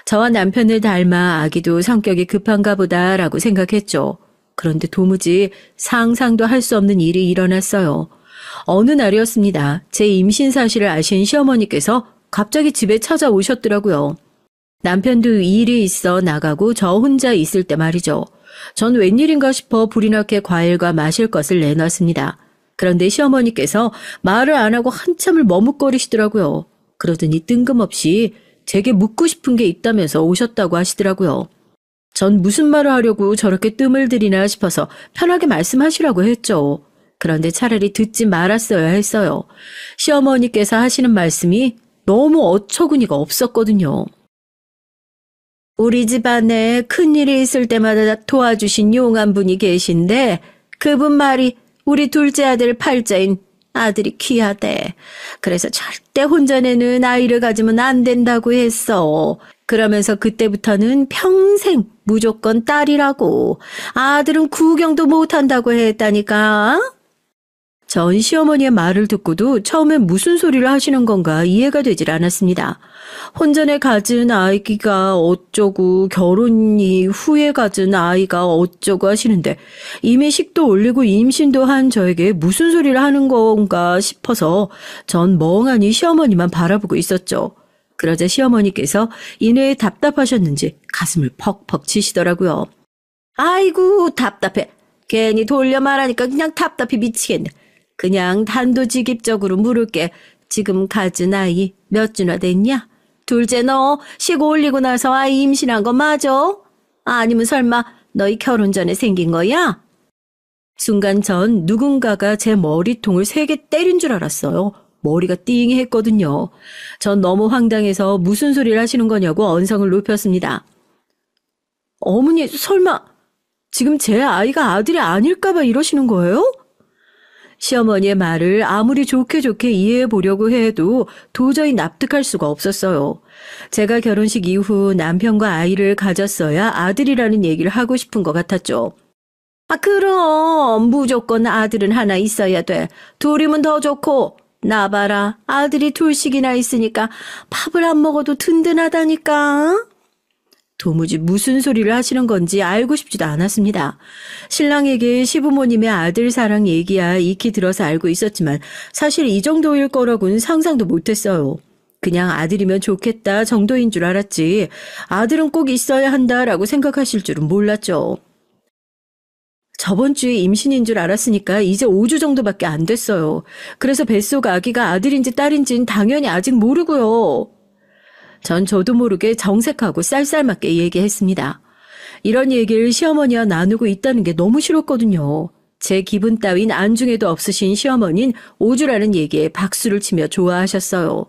저와 남편을 닮아 아기도 성격이 급한가 보다라고 생각했죠. 그런데 도무지 상상도 할 수 없는 일이 일어났어요. 어느 날이었습니다. 제 임신 사실을 아신 시어머니께서 갑자기 집에 찾아오셨더라고요. 남편도 일이 있어 나가고 저 혼자 있을 때 말이죠. 전 웬일인가 싶어 불이 나게 과일과 마실 것을 내놨습니다. 그런데 시어머니께서 말을 안 하고 한참을 머뭇거리시더라고요. 그러더니 뜬금없이 제게 묻고 싶은 게 있다면서 오셨다고 하시더라고요. 전 무슨 말을 하려고 저렇게 뜸을 들이나 싶어서 편하게 말씀하시라고 했죠. 그런데 차라리 듣지 말았어야 했어요. 시어머니께서 하시는 말씀이 너무 어처구니가 없었거든요. 우리 집안에 큰일이 있을 때마다 도와주신 용한 분이 계신데 그분 말이 우리 둘째 아들 팔자인 아들이 귀하대. 그래서 절대 혼자내는 아이를 가지면 안 된다고 했어. 그러면서 그때부터는 평생 무조건 딸이라고. 아들은 구경도 못한다고 했다니까. 전 시어머니의 말을 듣고도 처음엔 무슨 소리를 하시는 건가 이해가 되질 않았습니다. 혼전에 가진 아이가 어쩌고 결혼 이후에 가진 아이가 어쩌고 하시는데 이미 식도 올리고 임신도 한 저에게 무슨 소리를 하는 건가 싶어서 전 멍하니 시어머니만 바라보고 있었죠. 그러자 시어머니께서 이내에 답답하셨는지 가슴을 퍽퍽 치시더라고요. 아이고 답답해. 괜히 돌려 말하니까 그냥 답답해 미치겠네. 그냥 단도직입적으로 물을게. 지금 가진 아이 몇 주나 됐냐? 둘째 너 시고 올리고 나서 아이 임신한 거 맞아? 아니면 설마 너희 결혼 전에 생긴 거야? 순간 전 누군가가 제 머리통을 3개 때린 줄 알았어요. 머리가 띵했거든요. 전 너무 황당해서 무슨 소리를 하시는 거냐고 언성을 높였습니다. 어머니 설마 지금 제 아이가 아들이 아닐까 봐 이러시는 거예요? 시어머니의 말을 아무리 좋게 이해해 보려고 해도 도저히 납득할 수가 없었어요. 제가 결혼식 이후 남편과 아이를 가졌어야 아들이라는 얘기를 하고 싶은 것 같았죠. 아 그럼 무조건 아들은 하나 있어야 돼. 둘이면 더 좋고. 나 봐라 아들이 둘씩이나 있으니까 밥을 안 먹어도 든든하다니까. 도무지 무슨 소리를 하시는 건지 알고 싶지도 않았습니다. 신랑에게 시부모님의 아들 사랑 얘기야 익히 들어서 알고 있었지만 사실 이 정도일 거라고는 상상도 못했어요. 그냥 아들이면 좋겠다 정도인 줄 알았지 아들은 꼭 있어야 한다라고 생각하실 줄은 몰랐죠. 저번 주에 임신인 줄 알았으니까 이제 5주 정도밖에 안 됐어요. 그래서 뱃속 아기가 아들인지 딸인지는 당연히 아직 모르고요. 전 저도 모르게 정색하고 쌀쌀맞게 얘기했습니다. 이런 얘기를 시어머니와 나누고 있다는 게 너무 싫었거든요. 제 기분 따윈 안중에도 없으신 시어머니는 5주라는 얘기에 박수를 치며 좋아하셨어요.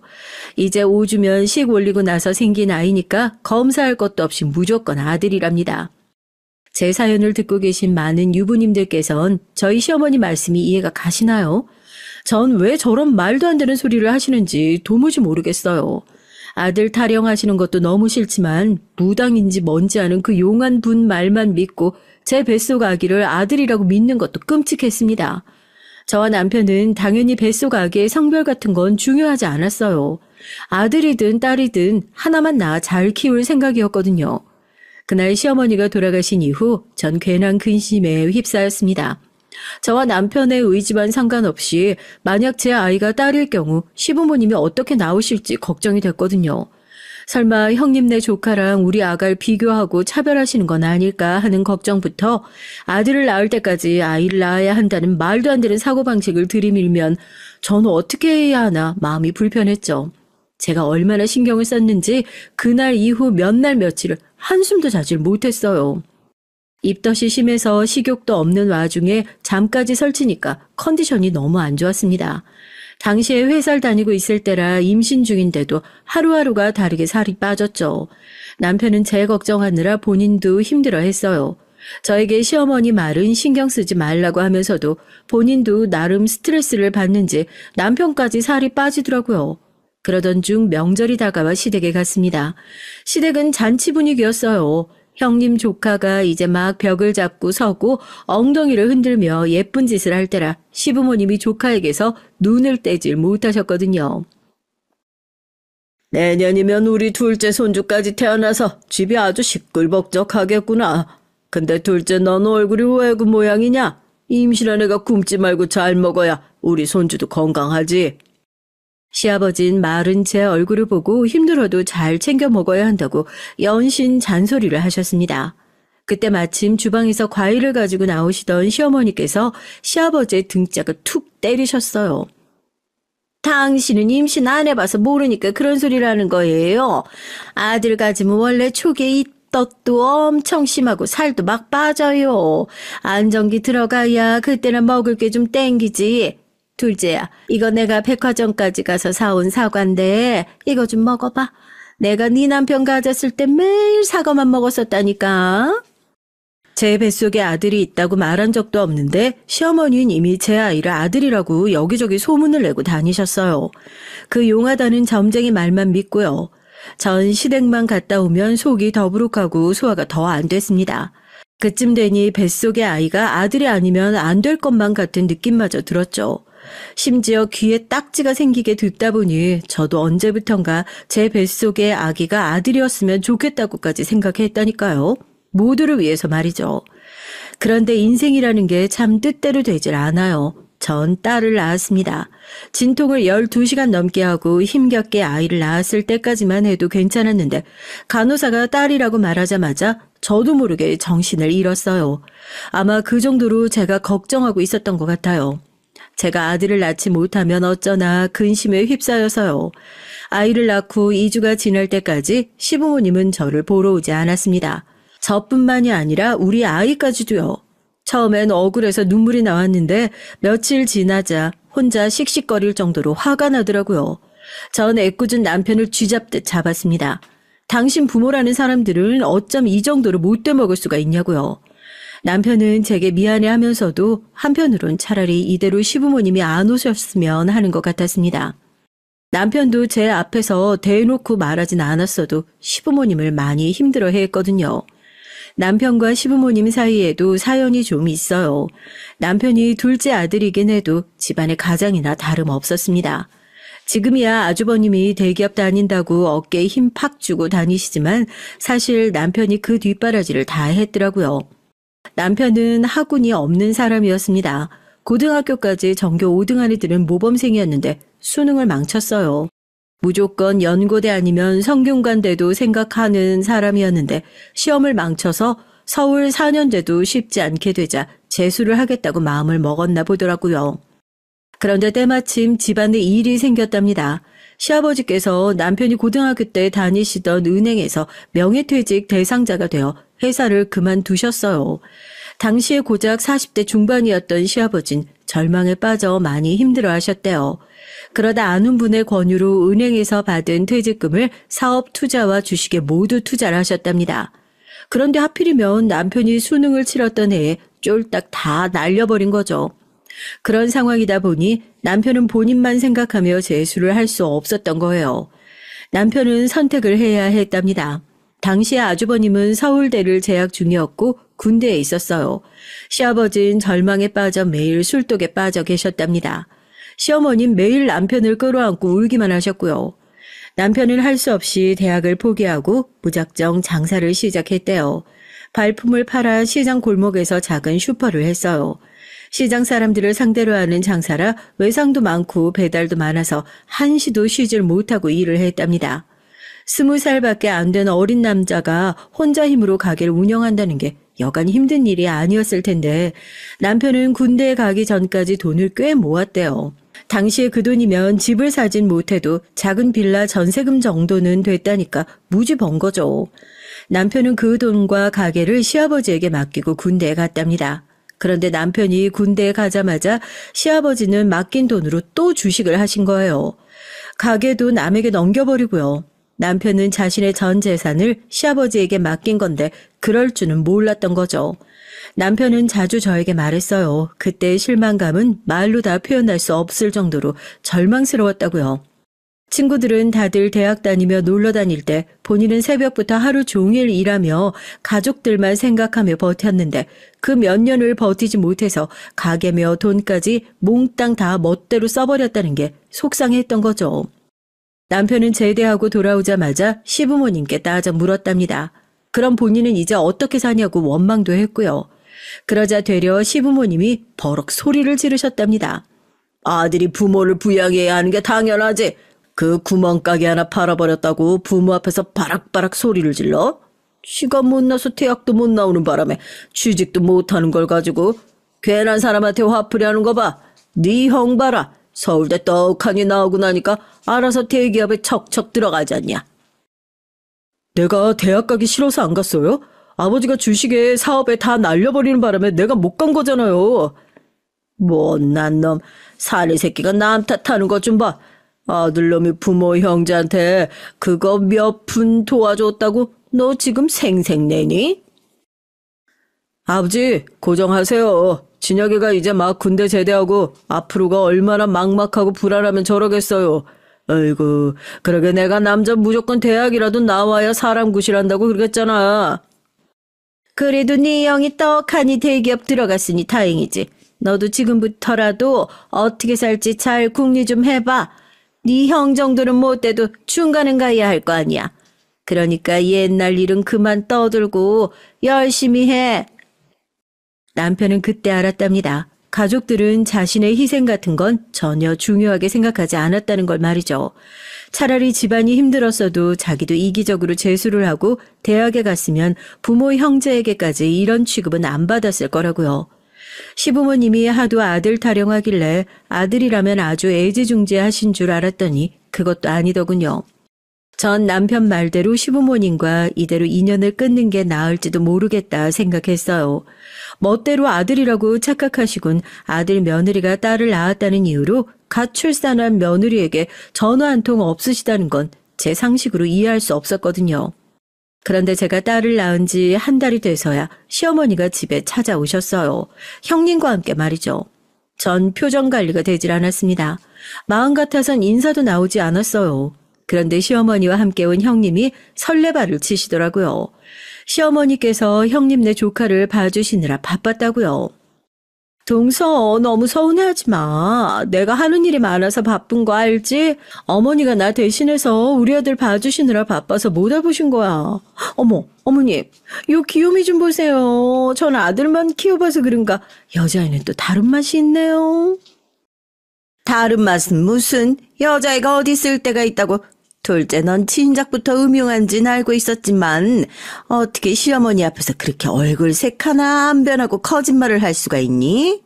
이제 5주면 식 올리고 나서 생긴 아이니까 검사할 것도 없이 무조건 아들이랍니다. 제 사연을 듣고 계신 많은 유부님들께선 저희 시어머니 말씀이 이해가 가시나요? 전 왜 저런 말도 안 되는 소리를 하시는지 도무지 모르겠어요. 아들 타령하시는 것도 너무 싫지만 무당인지 뭔지 아는 그 용한 분 말만 믿고 제 뱃속 아기를 아들이라고 믿는 것도 끔찍했습니다. 저와 남편은 당연히 뱃속 아기의 성별 같은 건 중요하지 않았어요. 아들이든 딸이든 하나만 낳아 잘 키울 생각이었거든요. 그날 시어머니가 돌아가신 이후 전 괜한 근심에 휩싸였습니다. 저와 남편의 의지와는 상관없이 만약 제 아이가 딸일 경우 시부모님이 어떻게 나오실지 걱정이 됐거든요. 설마 형님네 조카랑 우리 아가를 비교하고 차별하시는 건 아닐까 하는 걱정부터 아들을 낳을 때까지 아이를 낳아야 한다는 말도 안 되는 사고방식을 들이밀면 저는 어떻게 해야 하나 마음이 불편했죠. 제가 얼마나 신경을 썼는지 그날 이후 몇 날 며칠을 한숨도 자질 못했어요. 입덧이 심해서 식욕도 없는 와중에 잠까지 설치니까 컨디션이 너무 안 좋았습니다. 당시에 회사를 다니고 있을 때라 임신 중인데도 하루하루가 다르게 살이 빠졌죠. 남편은 제 걱정하느라 본인도 힘들어했어요. 저에게 시어머니 말은 신경 쓰지 말라고 하면서도 본인도 나름 스트레스를 받는지 남편까지 살이 빠지더라고요. 그러던 중 명절이 다가와 시댁에 갔습니다. 시댁은 잔치 분위기였어요. 형님 조카가 이제 막 벽을 잡고 서고 엉덩이를 흔들며 예쁜 짓을 할 때라 시부모님이 조카에게서 눈을 떼질 못하셨거든요. 내년이면 우리 둘째 손주까지 태어나서 집이 아주 시끌벅적하겠구나. 근데 둘째 넌 얼굴이 왜 그 모양이냐? 임신한 애가 굶지 말고 잘 먹어야 우리 손주도 건강하지. 시아버진 마른 제 얼굴을 보고 힘들어도 잘 챙겨 먹어야 한다고 연신 잔소리를 하셨습니다. 그때 마침 주방에서 과일을 가지고 나오시던 시어머니께서 시아버지의 등짝을 툭 때리셨어요. 당신은 임신 안 해봐서 모르니까 그런 소리를 하는 거예요. 아들 가지면 원래 초기에 이 떳도 엄청 심하고 살도 막 빠져요. 안정기 들어가야 그때는 먹을 게 좀 땡기지. 둘째야, 이거 내가 백화점까지 가서 사온 사과인데 이거 좀 먹어봐. 내가 네 남편 가졌을 때 매일 사과만 먹었었다니까. 제 뱃속에 아들이 있다고 말한 적도 없는데 시어머니는 이미 제 아이를 아들이라고 여기저기 소문을 내고 다니셨어요. 그 용하다는 점쟁이 말만 믿고요. 전 시댁만 갔다 오면 속이 더부룩하고 소화가 더 안 됐습니다. 그쯤 되니 뱃속의 아이가 아들이 아니면 안 될 것만 같은 느낌마저 들었죠. 심지어 귀에 딱지가 생기게 듣다 보니 저도 언제부턴가 제 뱃속의 아기가 아들이었으면 좋겠다고까지 생각했다니까요. 모두를 위해서 말이죠. 그런데 인생이라는 게 참 뜻대로 되질 않아요. 전 딸을 낳았습니다. 진통을 12시간 넘게 하고 힘겹게 아이를 낳았을 때까지만 해도 괜찮았는데 간호사가 딸이라고 말하자마자 저도 모르게 정신을 잃었어요. 아마 그 정도로 제가 걱정하고 있었던 것 같아요. 제가 아들을 낳지 못하면 어쩌나 근심에 휩싸여서요. 아이를 낳고 2주가 지날 때까지 시부모님은 저를 보러 오지 않았습니다. 저뿐만이 아니라 우리 아이까지도요. 처음엔 억울해서 눈물이 나왔는데 며칠 지나자 혼자 씩씩거릴 정도로 화가 나더라고요. 전 애꿎은 남편을 쥐잡듯 잡았습니다. 당신 부모라는 사람들은 어쩜 이 정도로 못돼 먹을 수가 있냐고요. 남편은 제게 미안해하면서도 한편으론 차라리 이대로 시부모님이 안 오셨으면 하는 것 같았습니다. 남편도 제 앞에서 대놓고 말하진 않았어도 시부모님을 많이 힘들어했거든요. 남편과 시부모님 사이에도 사연이 좀 있어요. 남편이 둘째 아들이긴 해도 집안의 가장이나 다름없었습니다. 지금이야 아주버님이 대기업 다닌다고 어깨에 힘 팍 주고 다니시지만 사실 남편이 그 뒷바라지를 다 했더라고요. 남편은 학군이 없는 사람이었습니다. 고등학교까지 전교 5등 안에 드는 모범생이었는데 수능을 망쳤어요. 무조건 연고대 아니면 성균관대도 생각하는 사람이었는데 시험을 망쳐서 서울 4년제도 쉽지 않게 되자 재수를 하겠다고 마음을 먹었나 보더라고요. 그런데 때마침 집안에 일이 생겼답니다. 시아버지께서 남편이 고등학교 때 다니시던 은행에서 명예퇴직 대상자가 되어 회사를 그만두셨어요. 당시에 고작 40대 중반이었던 시아버진 절망에 빠져 많이 힘들어하셨대요. 그러다 아는 분의 권유로 은행에서 받은 퇴직금을 사업 투자와 주식에 모두 투자를 하셨답니다. 그런데 하필이면 남편이 수능을 치렀던 해에 쫄딱 다 날려버린 거죠. 그런 상황이다 보니 남편은 본인만 생각하며 재수를 할 수 없었던 거예요. 남편은 선택을 해야 했답니다. 당시에 아주버님은 서울대를 재학 중이었고 군대에 있었어요. 시아버지는 절망에 빠져 매일 술독에 빠져 계셨답니다. 시어머니는 매일 남편을 끌어안고 울기만 하셨고요. 남편은 할 수 없이 대학을 포기하고 무작정 장사를 시작했대요. 발품을 팔아 시장 골목에서 작은 슈퍼를 했어요. 시장 사람들을 상대로 하는 장사라 외상도 많고 배달도 많아서 한시도 쉬질 못하고 일을 했답니다. 20살밖에 안 된 어린 남자가 혼자 힘으로 가게를 운영한다는 게 여간 힘든 일이 아니었을 텐데 남편은 군대에 가기 전까지 돈을 꽤 모았대요. 당시에 그 돈이면 집을 사진 못해도 작은 빌라 전세금 정도는 됐다니까 무지 번 거죠. 남편은 그 돈과 가게를 시아버지에게 맡기고 군대에 갔답니다. 그런데 남편이 군대에 가자마자 시아버지는 맡긴 돈으로 또 주식을 하신 거예요. 가게도 남에게 넘겨버리고요. 남편은 자신의 전 재산을 시아버지에게 맡긴 건데 그럴 줄은 몰랐던 거죠. 남편은 자주 저에게 말했어요. 그때의 실망감은 말로 다 표현할 수 없을 정도로 절망스러웠다고요. 친구들은 다들 대학 다니며 놀러 다닐 때 본인은 새벽부터 하루 종일 일하며 가족들만 생각하며 버텼는데 그 몇 년을 버티지 못해서 가게며 돈까지 몽땅 다 멋대로 써버렸다는 게 속상했던 거죠. 남편은 제대하고 돌아오자마자 시부모님께 따져 물었답니다. 그럼 본인은 이제 어떻게 사냐고 원망도 했고요. 그러자 되려 시부모님이 버럭 소리를 지르셨답니다. 아들이 부모를 부양해야 하는 게 당연하지. 그 구멍가게 하나 팔아버렸다고 부모 앞에서 바락바락 소리를 질러? 시간 못 나서 대학도 못 나오는 바람에 취직도 못하는 걸 가지고 괜한 사람한테 화풀이하는 거 봐. 네 형 봐라. 서울대 떡하니 나오고 나니까 알아서 대기업에 척척 들어가지 않냐. 내가 대학 가기 싫어서 안 갔어요? 아버지가 주식에 사업에 다 날려버리는 바람에 내가 못 간 거잖아요. 못난 놈. 사내 새끼가 남 탓하는 것 좀 봐. 아들놈이 부모 형제한테 그거 몇 푼 도와줬다고 너 지금 생색내니? 아버지 고정하세요. 진혁이가 이제 막 군대 제대하고 앞으로가 얼마나 막막하고 불안하면 저러겠어요. 아이고 그러게 내가 남자 무조건 대학이라도 나와야 사람 구실한다고 그러겠잖아. 그래도 네 형이 떡하니 대기업 들어갔으니 다행이지. 너도 지금부터라도 어떻게 살지 잘 궁리 좀 해봐. 네 형 정도는 못 돼도 중간은 가야 할 거 아니야. 그러니까 옛날 일은 그만 떠들고 열심히 해. 남편은 그때 알았답니다. 가족들은 자신의 희생 같은 건 전혀 중요하게 생각하지 않았다는 걸 말이죠. 차라리 집안이 힘들었어도 자기도 이기적으로 재수를 하고 대학에 갔으면 부모 형제에게까지 이런 취급은 안 받았을 거라고요. 시부모님이 하도 아들 타령하길래 아들이라면 아주 애지중지하신 줄 알았더니 그것도 아니더군요. 전 남편 말대로 시부모님과 이대로 인연을 끊는 게 나을지도 모르겠다 생각했어요. 멋대로 아들이라고 착각하시곤 아들 며느리가 딸을 낳았다는 이유로 갓 출산한 며느리에게 전화 한 통 없으시다는 건 제 상식으로 이해할 수 없었거든요. 그런데 제가 딸을 낳은 지 한 달이 돼서야 시어머니가 집에 찾아오셨어요. 형님과 함께 말이죠. 전 표정 관리가 되질 않았습니다. 마음 같아선 인사도 나오지 않았어요. 그런데 시어머니와 함께 온 형님이 설레발을 치시더라고요. 시어머니께서 형님네 조카를 봐주시느라 바빴다고요. 동서 너무 서운해하지 마. 내가 하는 일이 많아서 바쁜 거 알지? 어머니가 나 대신해서 우리 아들 봐주시느라 바빠서 못 와보신 거야. 어머, 어머님, 요 귀요미 좀 보세요. 전 아들만 키워봐서 그런가 여자애는 또 다른 맛이 있네요. 다른 맛은 무슨? 여자애가 어디 쓸 데가 있다고. 둘째 넌 친작부터 음흉한지는 알고 있었지만 어떻게 시어머니 앞에서 그렇게 얼굴색 하나 안 변하고 거짓말을 할 수가 있니?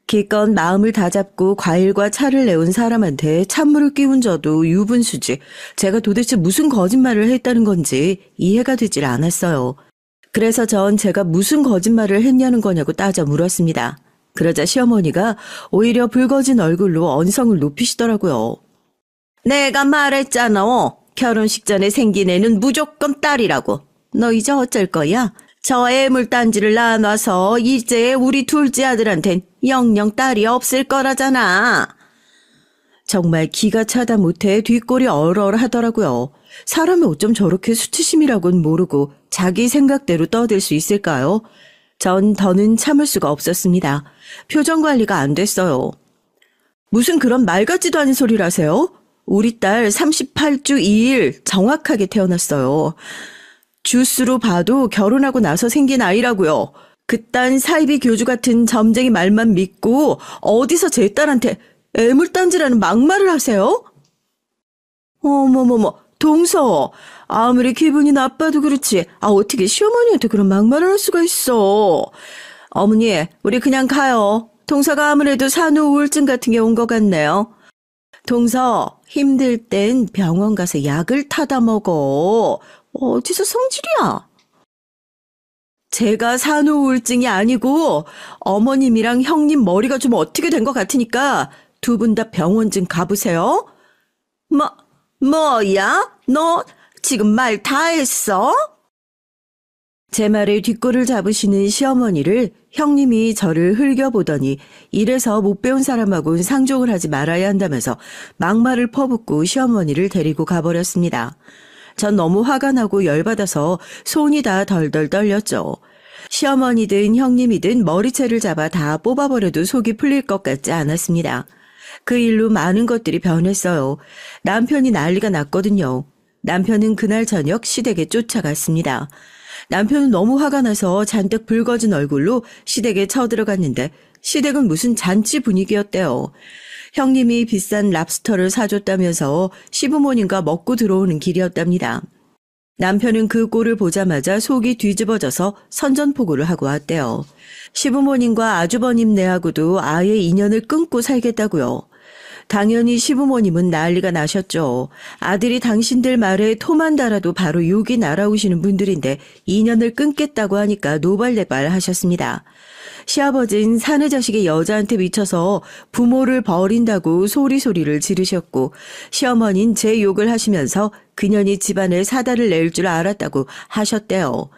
기껏 마음을 다잡고 과일과 차를 내온 사람한테 찬물을 끼운 저도 유분수지. 제가 도대체 무슨 거짓말을 했다는 건지 이해가 되질 않았어요. 그래서 전 제가 무슨 거짓말을 했냐는 거냐고 따져 물었습니다. 그러자 시어머니가 오히려 붉어진 얼굴로 언성을 높이시더라고요. 내가 말했잖아. 결혼식 전에 생긴 애는 무조건 딸이라고. 너 이제 어쩔 거야? 저 애물단지를 낳아놔서 이제 우리 둘째 아들한텐 영영 딸이 없을 거라잖아. 정말 기가 차다 못해 뒷골이 얼얼하더라고요. 사람이 어쩜 저렇게 수치심이라고는 모르고 자기 생각대로 떠들 수 있을까요? 전 더는 참을 수가 없었습니다. 표정 관리가 안 됐어요. 무슨 그런 말 같지도 않은 소리를 하세요? 우리 딸 38주 2일 정확하게 태어났어요. 주스로 봐도 결혼하고 나서 생긴 아이라고요. 그딴 사이비 교주 같은 점쟁이 말만 믿고 어디서 제 딸한테 애물단지라는 막말을 하세요? 어머머머, 동서. 아무리 기분이 나빠도 그렇지. 어떻게 시어머니한테 그런 막말을 할 수가 있어. 어머니, 우리 그냥 가요. 동서가 아무래도 산후 우울증 같은 게 온 것 같네요. 동서, 힘들 땐 병원 가서 약을 타다 먹어. 어디서 성질이야? 제가 산후 우울증이 아니고 어머님이랑 형님 머리가 좀 어떻게 된 것 같으니까 두 분 다 병원 좀 가보세요. 뭐야? 너 지금 말 다 했어? 제 말에 뒷골을 잡으시는 시어머니를 형님이 저를 흘겨보더니 이래서 못 배운 사람하고는 상종을 하지 말아야 한다면서 막말을 퍼붓고 시어머니를 데리고 가버렸습니다. 전 너무 화가 나고 열받아서 손이 다 덜덜 떨렸죠. 시어머니든 형님이든 머리채를 잡아 다 뽑아버려도 속이 풀릴 것 같지 않았습니다. 그 일로 많은 것들이 변했어요. 남편이 난리가 났거든요. 남편은 그날 저녁 시댁에 쫓아갔습니다. 남편은 너무 화가 나서 잔뜩 붉어진 얼굴로 시댁에 쳐들어갔는데 시댁은 무슨 잔치 분위기였대요. 형님이 비싼 랍스터를 사줬다면서 시부모님과 먹고 들어오는 길이었답니다. 남편은 그 꼴을 보자마자 속이 뒤집어져서 선전포고를 하고 왔대요. 시부모님과 아주버님 네하고도 아예 인연을 끊고 살겠다고요. 당연히 시부모님은 난리가 나셨죠. 아들이 당신들 말에 토만 달아도 바로 욕이 날아오시는 분들인데 인연을 끊겠다고 하니까 노발대발 하셨습니다. 시아버진 사내 자식의 여자한테 미쳐서 부모를 버린다고 소리소리를 지르셨고 시어머니는 제 욕을 하시면서 그년이 집안에 사달을 낼 줄 알았다고 하셨대요.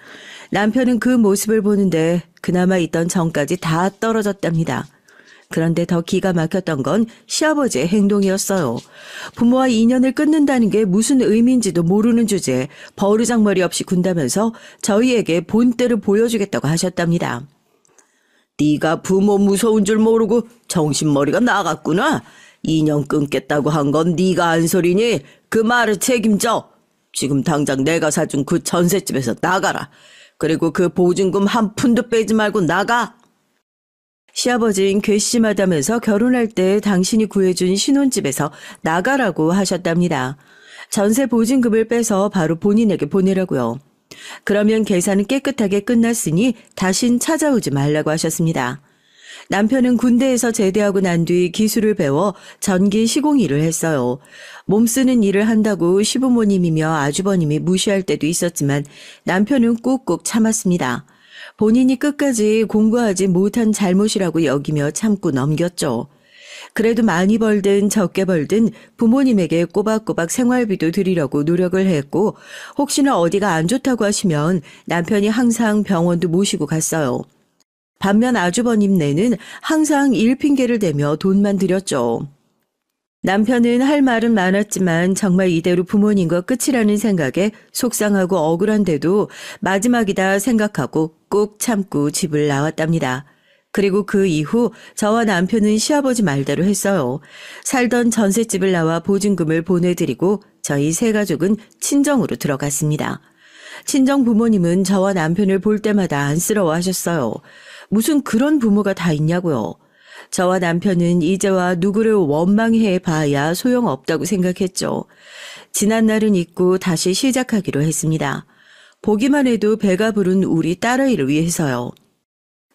남편은 그 모습을 보는데 그나마 있던 정까지 다 떨어졌답니다. 그런데 더 기가 막혔던 건 시아버지의 행동이었어요. 부모와 인연을 끊는다는 게 무슨 의미인지도 모르는 주제에 버르장머리 없이 군다면서 저희에게 본때를 보여주겠다고 하셨답니다. 네가 부모 무서운 줄 모르고 정신머리가 나갔구나. 인연 끊겠다고 한 건 네가 한 소리니 그 말을 책임져. 지금 당장 내가 사준 그 전셋집에서 나가라. 그리고 그 보증금 한 푼도 빼지 말고 나가. 시아버지는 괘씸하다면서 결혼할 때 당신이 구해준 신혼집에서 나가라고 하셨답니다. 전세 보증금을 빼서 바로 본인에게 보내라고요. 그러면 계산은 깨끗하게 끝났으니 다신 찾아오지 말라고 하셨습니다. 남편은 군대에서 제대하고 난 뒤 기술을 배워 전기 시공 일을 했어요. 몸쓰는 일을 한다고 시부모님이며 아주버님이 무시할 때도 있었지만 남편은 꾹꾹 참았습니다. 본인이 끝까지 공부하지 못한 잘못이라고 여기며 참고 넘겼죠. 그래도 많이 벌든 적게 벌든 부모님에게 꼬박꼬박 생활비도 드리려고 노력을 했고 혹시나 어디가 안 좋다고 하시면 남편이 항상 병원도 모시고 갔어요. 반면 아주버님네는 항상 일 핑계를 대며 돈만 드렸죠. 남편은 할 말은 많았지만 정말 이대로 부모님과 끝이라는 생각에 속상하고 억울한데도 마지막이다 생각하고 꾹 참고 집을 나왔답니다. 그리고 그 이후 저와 남편은 시아버지 말대로 했어요. 살던 전셋집을 나와 보증금을 보내드리고 저희 세 가족은 친정으로 들어갔습니다. 친정 부모님은 저와 남편을 볼 때마다 안쓰러워하셨어요. 무슨 그런 부모가 다 있냐고요. 저와 남편은 이제와 누구를 원망해 봐야 소용없다고 생각했죠. 지난 날은 잊고 다시 시작하기로 했습니다. 보기만 해도 배가 부른 우리 딸아이를 위해서요.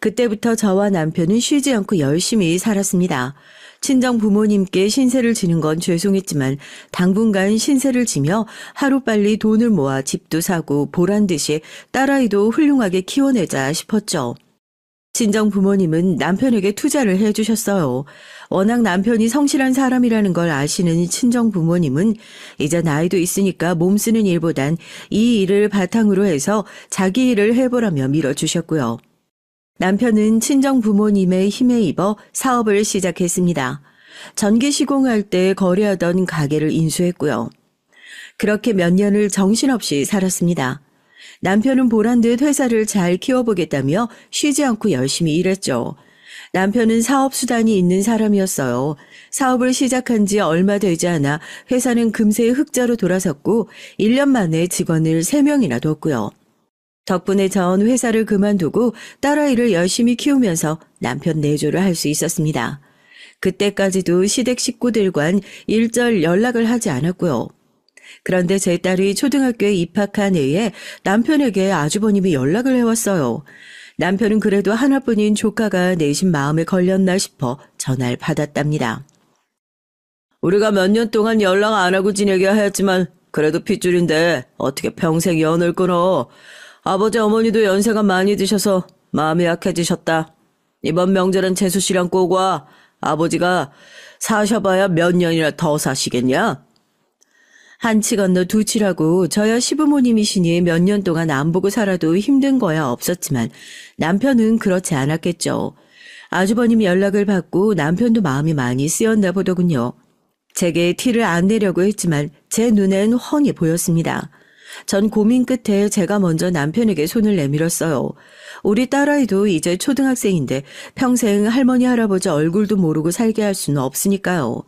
그때부터 저와 남편은 쉬지 않고 열심히 살았습니다. 친정 부모님께 신세를 지는 건 죄송했지만 당분간 신세를 지며 하루빨리 돈을 모아 집도 사고 보란듯이 딸아이도 훌륭하게 키워내자 싶었죠. 친정 부모님은 남편에게 투자를 해주셨어요. 워낙 남편이 성실한 사람이라는 걸 아시는 친정 부모님은 이제 나이도 있으니까 몸쓰는 일보단 이 일을 바탕으로 해서 자기 일을 해보라며 밀어주셨고요. 남편은 친정 부모님의 힘에 입어 사업을 시작했습니다. 전기 시공할 때 거래하던 가게를 인수했고요. 그렇게 몇 년을 정신없이 살았습니다. 남편은 보란듯 회사를 잘 키워보겠다며 쉬지 않고 열심히 일했죠. 남편은 사업 수단이 있는 사람이었어요. 사업을 시작한 지 얼마 되지 않아 회사는 금세 흑자로 돌아섰고 1년 만에 직원을 3명이나 뒀고요. 덕분에 전 회사를 그만두고 딸아이를 열심히 키우면서 남편 내조를 할 수 있었습니다. 그때까지도 시댁 식구들과는 일절 연락을 하지 않았고요. 그런데 제 딸이 초등학교에 입학한 해에 남편에게 아주버님이 연락을 해왔어요. 남편은 그래도 하나뿐인 조카가 내심 마음에 걸렸나 싶어 전화를 받았답니다. 우리가 몇 년 동안 연락 안 하고 지내게 하였지만 그래도 핏줄인데 어떻게 평생 연을 끊어. 아버지 어머니도 연세가 많이 드셔서 마음이 약해지셨다. 이번 명절엔 재수 씨랑 꼭 와. 아버지가 사셔봐야 몇 년이나 더 사시겠냐? 한 치 건너 두 치라고 저야 시부모님이시니 몇 년 동안 안 보고 살아도 힘든 거야 없었지만 남편은 그렇지 않았겠죠. 아주버님 연락을 받고 남편도 마음이 많이 쓰였나 보더군요. 제게 티를 안 내려고 했지만 제 눈엔 훤히 보였습니다. 전 고민 끝에 제가 먼저 남편에게 손을 내밀었어요. 우리 딸아이도 이제 초등학생인데 평생 할머니 할아버지 얼굴도 모르고 살게 할 수는 없으니까요.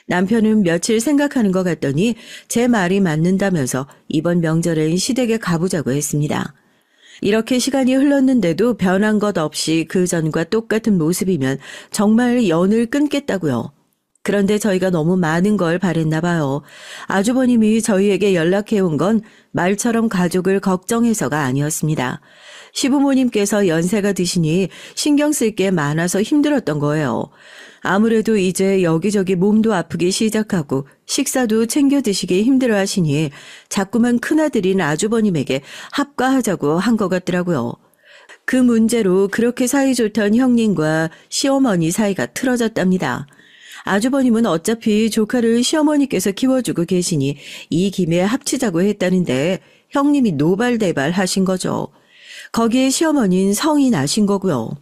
남편은 며칠 생각하는 것 같더니 제 말이 맞는다면서 이번 명절엔 시댁에 가보자고 했습니다. 이렇게 시간이 흘렀는데도 변한 것 없이 그 전과 똑같은 모습이면 정말 연을 끊겠다고요. 그런데 저희가 너무 많은 걸 바랬나 봐요. 아주버님이 저희에게 연락해온 건 말처럼 가족을 걱정해서가 아니었습니다. 시부모님께서 연세가 드시니 신경 쓸 게 많아서 힘들었던 거예요. 아무래도 이제 여기저기 몸도 아프기 시작하고 식사도 챙겨 드시기 힘들어 하시니 자꾸만 큰아들인 아주버님에게 합가하자고 한 것 같더라고요. 그 문제로 그렇게 사이좋던 형님과 시어머니 사이가 틀어졌답니다. 아주버님은 어차피 조카를 시어머니께서 키워주고 계시니 이 김에 합치자고 했다는데 형님이 노발대발 하신 거죠. 거기에 시어머니는 성이 나신 거고요.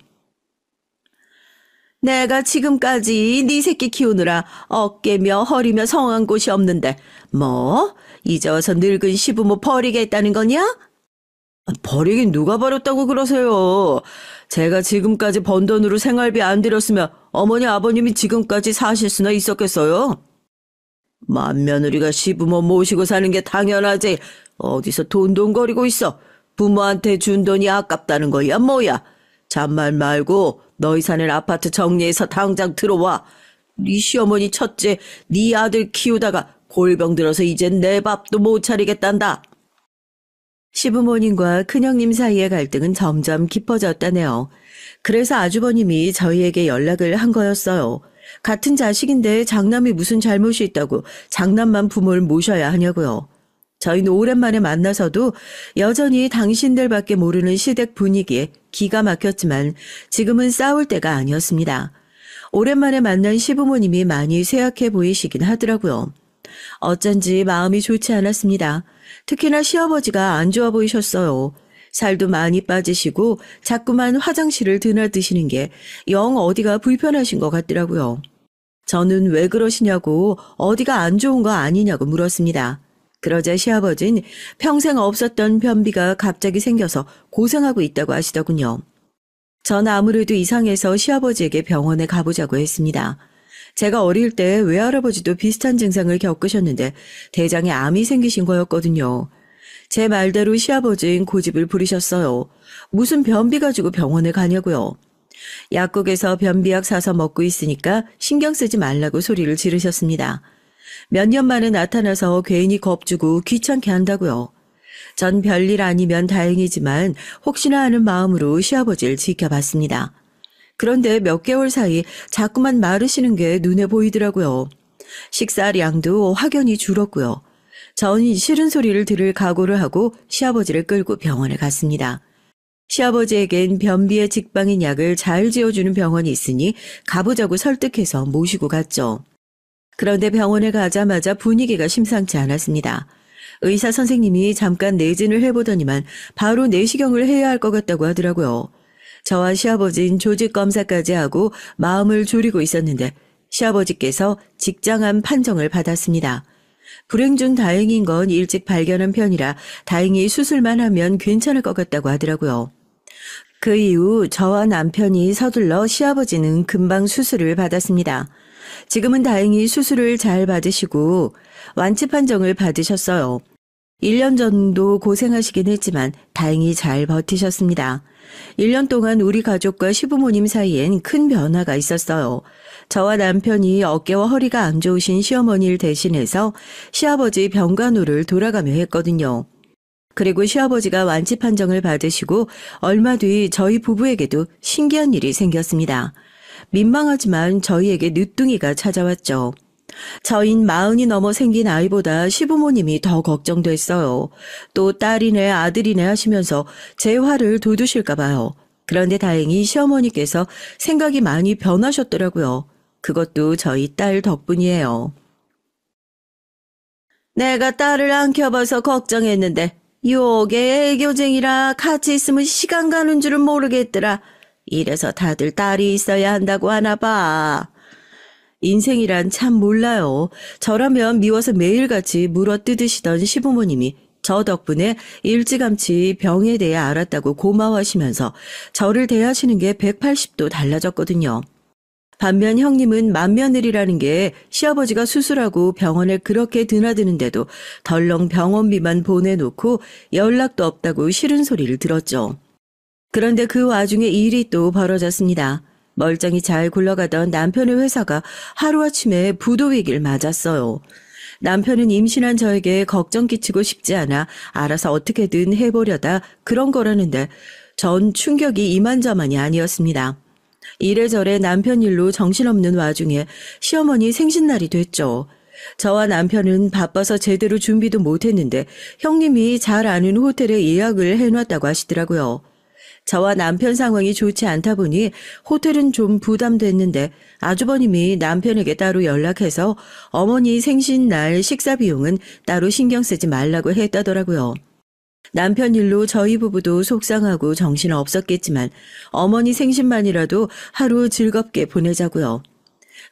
내가 지금까지 네 새끼 키우느라 어깨며 허리며 성한 곳이 없는데 뭐? 이제 와서 늙은 시부모 버리겠다는 거냐? 버리긴 누가 버렸다고 그러세요. 제가 지금까지 번 돈으로 생활비 안 들였으면 어머니 아버님이 지금까지 사실 수나 있었겠어요? 맏며느리가 시부모 모시고 사는 게 당연하지. 어디서 돈돈거리고 있어. 부모한테 준 돈이 아깝다는 거야 뭐야. 잔말 말고 너희 사는 아파트 정리해서 당장 들어와. 네 시어머니 첫째 네 아들 키우다가 골병 들어서 이젠 내 밥도 못 차리겠단다. 시부모님과 큰형님 사이의 갈등은 점점 깊어졌다네요. 그래서 아주버님이 저희에게 연락을 한 거였어요. 같은 자식인데 장남이 무슨 잘못이 있다고 장남만 부모를 모셔야 하냐고요. 저희는 오랜만에 만나서도 여전히 당신들밖에 모르는 시댁 분위기에 기가 막혔지만 지금은 싸울 때가 아니었습니다. 오랜만에 만난 시부모님이 많이 쇠약해 보이시긴 하더라고요. 어쩐지 마음이 좋지 않았습니다. 특히나 시아버지가 안 좋아 보이셨어요. 살도 많이 빠지시고 자꾸만 화장실을 드나드시는 게 영 어디가 불편하신 것 같더라고요. 저는 왜 그러시냐고 어디가 안 좋은 거 아니냐고 물었습니다. 그러자 시아버지는 평생 없었던 변비가 갑자기 생겨서 고생하고 있다고 하시더군요. 전 아무래도 이상해서 시아버지에게 병원에 가보자고 했습니다. 제가 어릴 때 외할아버지도 비슷한 증상을 겪으셨는데 대장에 암이 생기신 거였거든요. 제 말대로 시아버지는 고집을 부리셨어요. 무슨 변비 가지고 병원에 가냐고요. 약국에서 변비약 사서 먹고 있으니까 신경 쓰지 말라고 소리를 지르셨습니다. 몇 년 만에 나타나서 괜히 겁주고 귀찮게 한다고요. 전 별일 아니면 다행이지만 혹시나 하는 마음으로 시아버지를 지켜봤습니다. 그런데 몇 개월 사이 자꾸만 마르시는 게 눈에 보이더라고요. 식사량도 확연히 줄었고요. 전 싫은 소리를 들을 각오를 하고 시아버지를 끌고 병원에 갔습니다. 시아버지에겐 변비에 직방인 약을 잘 지어주는 병원이 있으니 가보자고 설득해서 모시고 갔죠. 그런데 병원에 가자마자 분위기가 심상치 않았습니다. 의사 선생님이 잠깐 내진을 해보더니만 바로 내시경을 해야 할 것 같다고 하더라고요. 저와 시아버지는 조직 검사까지 하고 마음을 졸이고 있었는데 시아버지께서 직장암 판정을 받았습니다. 불행 중 다행인 건 일찍 발견한 편이라 다행히 수술만 하면 괜찮을 것 같다고 하더라고요. 그 이후 저와 남편이 서둘러 시아버지는 금방 수술을 받았습니다. 지금은 다행히 수술을 잘 받으시고 완치 판정을 받으셨어요. 1년 정도 고생하시긴 했지만 다행히 잘 버티셨습니다. 1년 동안 우리 가족과 시부모님 사이엔 큰 변화가 있었어요. 저와 남편이 어깨와 허리가 안 좋으신 시어머니를 대신해서 시아버지 병간호를 돌아가며 했거든요. 그리고 시아버지가 완치 판정을 받으시고 얼마 뒤 저희 부부에게도 신기한 일이 생겼습니다. 민망하지만 저희에게 늦둥이가 찾아왔죠. 저흰 40이 넘어 생긴 아이보다 시부모님이 더 걱정됐어요. 또 딸이네 아들이네 하시면서 제 화를 돋우실까 봐요. 그런데 다행히 시어머니께서 생각이 많이 변하셨더라고요. 그것도 저희 딸 덕분이에요. 내가 딸을 안 켜봐서 걱정했는데 요게 애교쟁이라 같이 있으면 시간 가는 줄은 모르겠더라. 이래서 다들 딸이 있어야 한다고 하나 봐. 인생이란 참 몰라요. 저라면 미워서 매일같이 물어뜯으시던 시부모님이 저 덕분에 일찌감치 병에 대해 알았다고 고마워하시면서 저를 대하시는 게 180도 달라졌거든요. 반면 형님은 맏며느리라는 게 시아버지가 수술하고 병원에 그렇게 드나드는데도 덜렁 병원비만 보내놓고 연락도 없다고 싫은 소리를 들었죠. 그런데 그 와중에 일이 또 벌어졌습니다. 멀쩡히 잘 굴러가던 남편의 회사가 하루아침에 부도 위기를 맞았어요. 남편은 임신한 저에게 걱정 끼치고 싶지 않아 알아서 어떻게든 해보려다 그런 거라는데 전 충격이 이만저만이 아니었습니다. 이래저래 남편 일로 정신없는 와중에 시어머니 생신날이 됐죠. 저와 남편은 바빠서 제대로 준비도 못했는데 형님이 잘 아는 호텔에 예약을 해놨다고 하시더라고요. 저와 남편 상황이 좋지 않다 보니 호텔은 좀 부담됐는데 아주버님이 남편에게 따로 연락해서 어머니 생신날 식사 비용은 따로 신경 쓰지 말라고 했다더라고요. 남편 일로 저희 부부도 속상하고 정신 없었겠지만 어머니 생신만이라도 하루 즐겁게 보내자고요.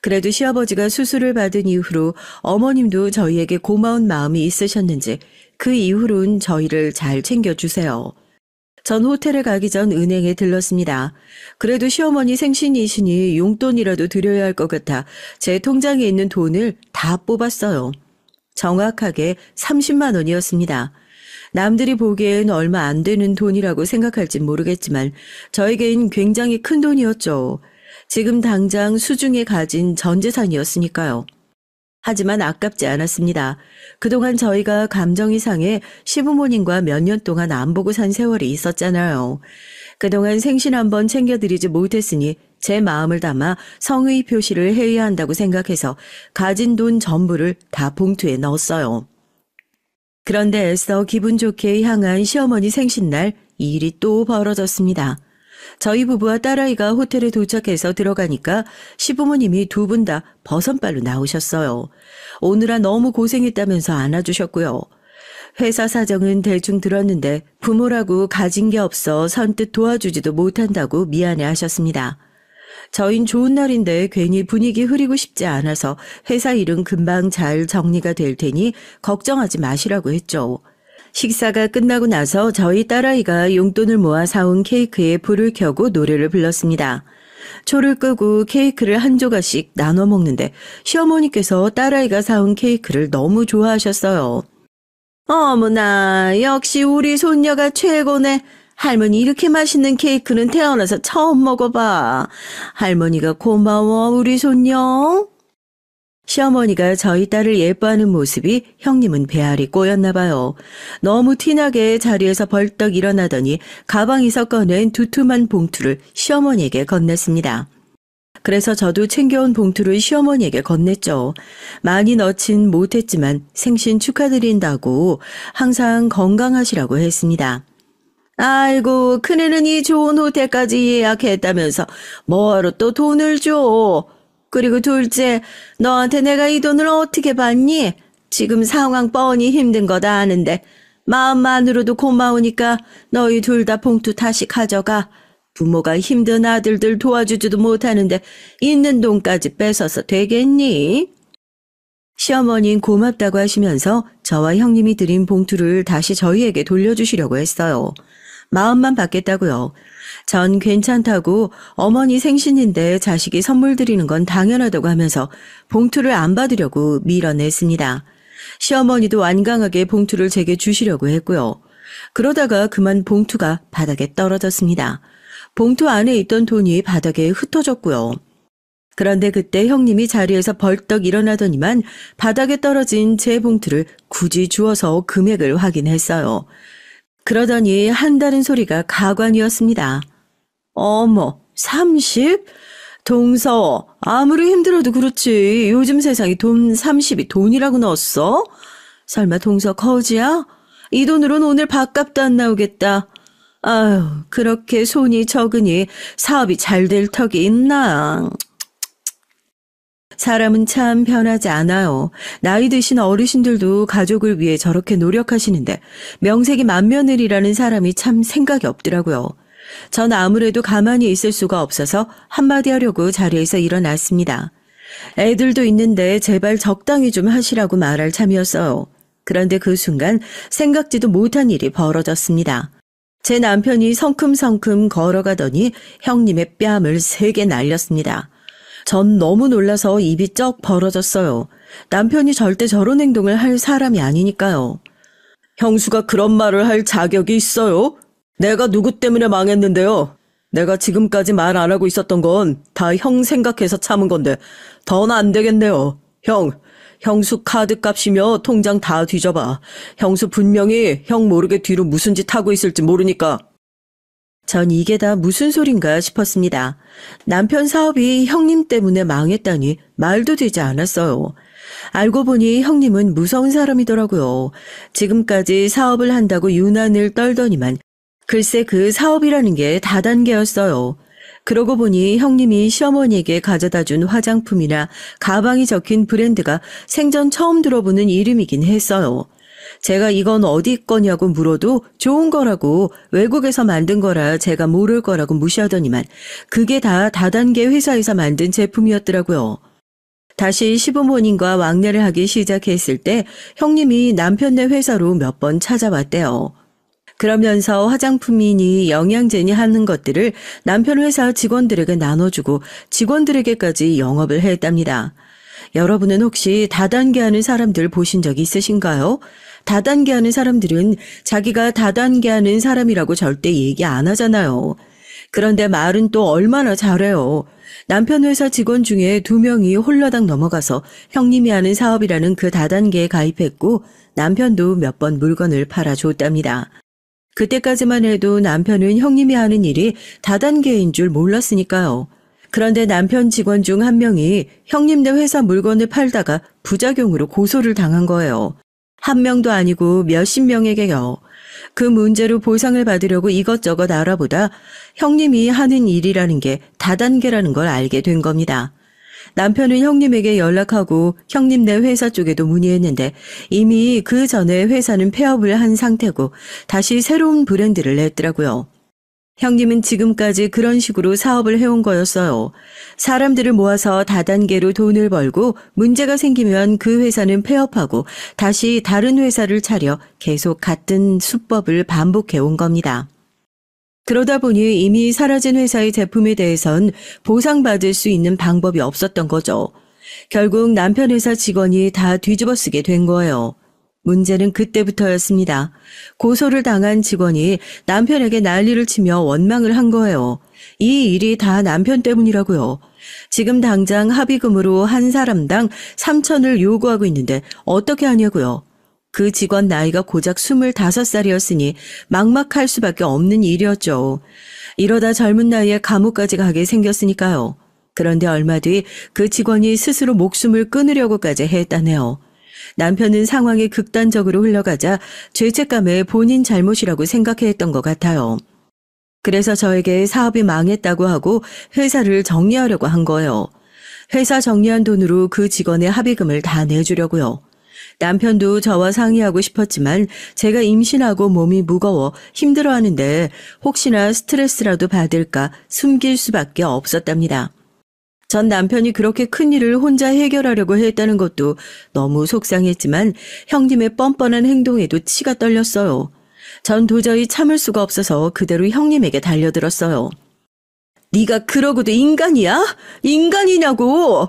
그래도 시아버지가 수술을 받은 이후로 어머님도 저희에게 고마운 마음이 있으셨는지 그 이후로는 저희를 잘 챙겨주세요. 전 호텔에 가기 전 은행에 들렀습니다. 그래도 시어머니 생신이시니 용돈이라도 드려야 할 것 같아 제 통장에 있는 돈을 다 뽑았어요. 정확하게 30만 원이었습니다. 남들이 보기엔 얼마 안 되는 돈이라고 생각할진 모르겠지만 저에겐 굉장히 큰 돈이었죠. 지금 당장 수중에 가진 전 재산이었으니까요. 하지만 아깝지 않았습니다. 그동안 저희가 감정이 상해 시부모님과 몇 년 동안 안 보고 산 세월이 있었잖아요. 그동안 생신 한번 챙겨드리지 못했으니 제 마음을 담아 성의 표시를 해야 한다고 생각해서 가진 돈 전부를 다 봉투에 넣었어요. 그런데 애써 기분 좋게 향한 시어머니 생신날 일이 또 벌어졌습니다. 저희 부부와 딸아이가 호텔에 도착해서 들어가니까 시부모님이 두 분 다 버선발로 나오셨어요. 오느라 너무 고생했다면서 안아주셨고요. 회사 사정은 대충 들었는데 부모라고 가진 게 없어 선뜻 도와주지도 못한다고 미안해 하셨습니다. 저흰 좋은 날인데 괜히 분위기 흐리고 싶지 않아서 회사 일은 금방 잘 정리가 될 테니 걱정하지 마시라고 했죠. 식사가 끝나고 나서 저희 딸아이가 용돈을 모아 사온 케이크에 불을 켜고 노래를 불렀습니다. 초를 끄고 케이크를 한 조각씩 나눠 먹는데 시어머니께서 딸아이가 사온 케이크를 너무 좋아하셨어요. 어머나, 역시 우리 손녀가 최고네. 할머니 이렇게 맛있는 케이크는 태어나서 처음 먹어봐. 할머니가 고마워, 우리 손녀. 시어머니가 저희 딸을 예뻐하는 모습이 형님은 배알이 꼬였나 봐요. 너무 티나게 자리에서 벌떡 일어나더니 가방에서 꺼낸 두툼한 봉투를 시어머니에게 건넸습니다. 그래서 저도 챙겨온 봉투를 시어머니에게 건넸죠. 많이 넣진 못했지만 생신 축하드린다고 항상 건강하시라고 했습니다. 아이고, 큰애는 이 좋은 호텔까지 예약했다면서 뭐하러 또 돈을 줘. 그리고 둘째, 너한테 내가 이 돈을 어떻게 받니? 지금 상황 뻔히 힘든 거 다 아는데 마음만으로도 고마우니까 너희 둘 다 봉투 다시 가져가. 부모가 힘든 아들들 도와주지도 못하는데 있는 돈까지 뺏어서 되겠니? 시어머니는 고맙다고 하시면서 저와 형님이 드린 봉투를 다시 저희에게 돌려주시려고 했어요. 마음만 받겠다고요. 전 괜찮다고 어머니 생신인데 자식이 선물 드리는 건 당연하다고 하면서 봉투를 안 받으려고 밀어냈습니다. 시어머니도 완강하게 봉투를 제게 주시려고 했고요. 그러다가 그만 봉투가 바닥에 떨어졌습니다. 봉투 안에 있던 돈이 바닥에 흩어졌고요. 그런데 그때 형님이 자리에서 벌떡 일어나더니만 바닥에 떨어진 제 봉투를 굳이 주워서 금액을 확인했어요. 그러더니 한다는 소리가 가관이었습니다. 어머, 30? 동서, 아무리 힘들어도 그렇지. 요즘 세상에 돈 30이 돈이라고 넣었어? 설마 동서 거지야? 이 돈으로는 오늘 밥값도 안 나오겠다. 아유, 그렇게 손이 적으니 사업이 잘 될 턱이 있나? 사람은 참 변하지 않아요. 나이 드신 어르신들도 가족을 위해 저렇게 노력하시는데 명색이 맏며느리라는 사람이 참 생각이 없더라고요. 전 아무래도 가만히 있을 수가 없어서 한마디 하려고 자리에서 일어났습니다. 애들도 있는데 제발 적당히 좀 하시라고 말할 참이었어요. 그런데 그 순간 생각지도 못한 일이 벌어졌습니다. 제 남편이 성큼성큼 걸어가더니 형님의 뺨을 3개 날렸습니다. 전 너무 놀라서 입이 쩍 벌어졌어요. 남편이 절대 저런 행동을 할 사람이 아니니까요. 형수가 그런 말을 할 자격이 있어요? 내가 누구 때문에 망했는데요. 내가 지금까지 말 안 하고 있었던 건 다 형 생각해서 참은 건데 더는 안 되겠네요. 형수 카드 값이며 통장 다 뒤져봐. 형수 분명히 형 모르게 뒤로 무슨 짓 하고 있을지 모르니까. 전 이게 다 무슨 소린가 싶었습니다. 남편 사업이 형님 때문에 망했다니 말도 되지 않았어요. 알고 보니 형님은 무서운 사람이더라고요. 지금까지 사업을 한다고 유난을 떨더니만 글쎄 그 사업이라는 게 다단계였어요. 그러고 보니 형님이 시어머니에게 가져다 준 화장품이나 가방이 적힌 브랜드가 생전 처음 들어보는 이름이긴 했어요. 제가 이건 어디 거냐고 물어도 좋은 거라고 외국에서 만든 거라 제가 모를 거라고 무시하더니만 그게 다 다단계 회사에서 만든 제품이었더라고요. 다시 시부모님과 왕래를 하기 시작했을 때 형님이 남편네 회사로 몇 번 찾아왔대요. 그러면서 화장품이니 영양제니 하는 것들을 남편 회사 직원들에게 나눠주고 직원들에게까지 영업을 했답니다. 여러분은 혹시 다단계 하는 사람들 보신 적 있으신가요? 다단계 하는 사람들은 자기가 다단계 하는 사람이라고 절대 얘기 안 하잖아요. 그런데 말은 또 얼마나 잘해요. 남편 회사 직원 중에 2명이 홀라당 넘어가서 형님이 하는 사업이라는 그 다단계에 가입했고 남편도 몇 번 물건을 팔아줬답니다. 그때까지만 해도 남편은 형님이 하는 일이 다단계인 줄 몰랐으니까요. 그런데 남편 직원 중 한 명이 형님네 회사 물건을 팔다가 부작용으로 고소를 당한 거예요. 한 명도 아니고 몇십 명에게요. 그 문제로 보상을 받으려고 이것저것 알아보다 형님이 하는 일이라는 게 다단계라는 걸 알게 된 겁니다. 남편은 형님에게 연락하고 형님네 회사 쪽에도 문의했는데 이미 그 전에 회사는 폐업을 한 상태고 다시 새로운 브랜드를 냈더라고요. 형님은 지금까지 그런 식으로 사업을 해온 거였어요. 사람들을 모아서 다단계로 돈을 벌고 문제가 생기면 그 회사는 폐업하고 다시 다른 회사를 차려 계속 같은 수법을 반복해온 겁니다. 그러다 보니 이미 사라진 회사의 제품에 대해선 보상받을 수 있는 방법이 없었던 거죠. 결국 남편 회사 직원이 다 뒤집어쓰게 된 거예요. 문제는 그때부터였습니다. 고소를 당한 직원이 남편에게 난리를 치며 원망을 한 거예요. 이 일이 다 남편 때문이라고요. 지금 당장 합의금으로 한 사람당 3,000을 요구하고 있는데 어떻게 하냐고요. 그 직원 나이가 고작 25살이었으니 막막할 수밖에 없는 일이었죠. 이러다 젊은 나이에 감옥까지 가게 생겼으니까요. 그런데 얼마 뒤 그 직원이 스스로 목숨을 끊으려고까지 했다네요. 남편은 상황이 극단적으로 흘러가자 죄책감에 본인 잘못이라고 생각했던 것 같아요. 그래서 저에게 사업이 망했다고 하고 회사를 정리하려고 한 거예요. 회사 정리한 돈으로 그 직원의 합의금을 다 내주려고요. 남편도 저와 상의하고 싶었지만 제가 임신하고 몸이 무거워 힘들어하는데 혹시나 스트레스라도 받을까 숨길 수밖에 없었답니다. 전 남편이 그렇게 큰일을 혼자 해결하려고 했다는 것도 너무 속상했지만 형님의 뻔뻔한 행동에도 치가 떨렸어요. 전 도저히 참을 수가 없어서 그대로 형님에게 달려들었어요. 네가 그러고도 인간이야? 인간이냐고!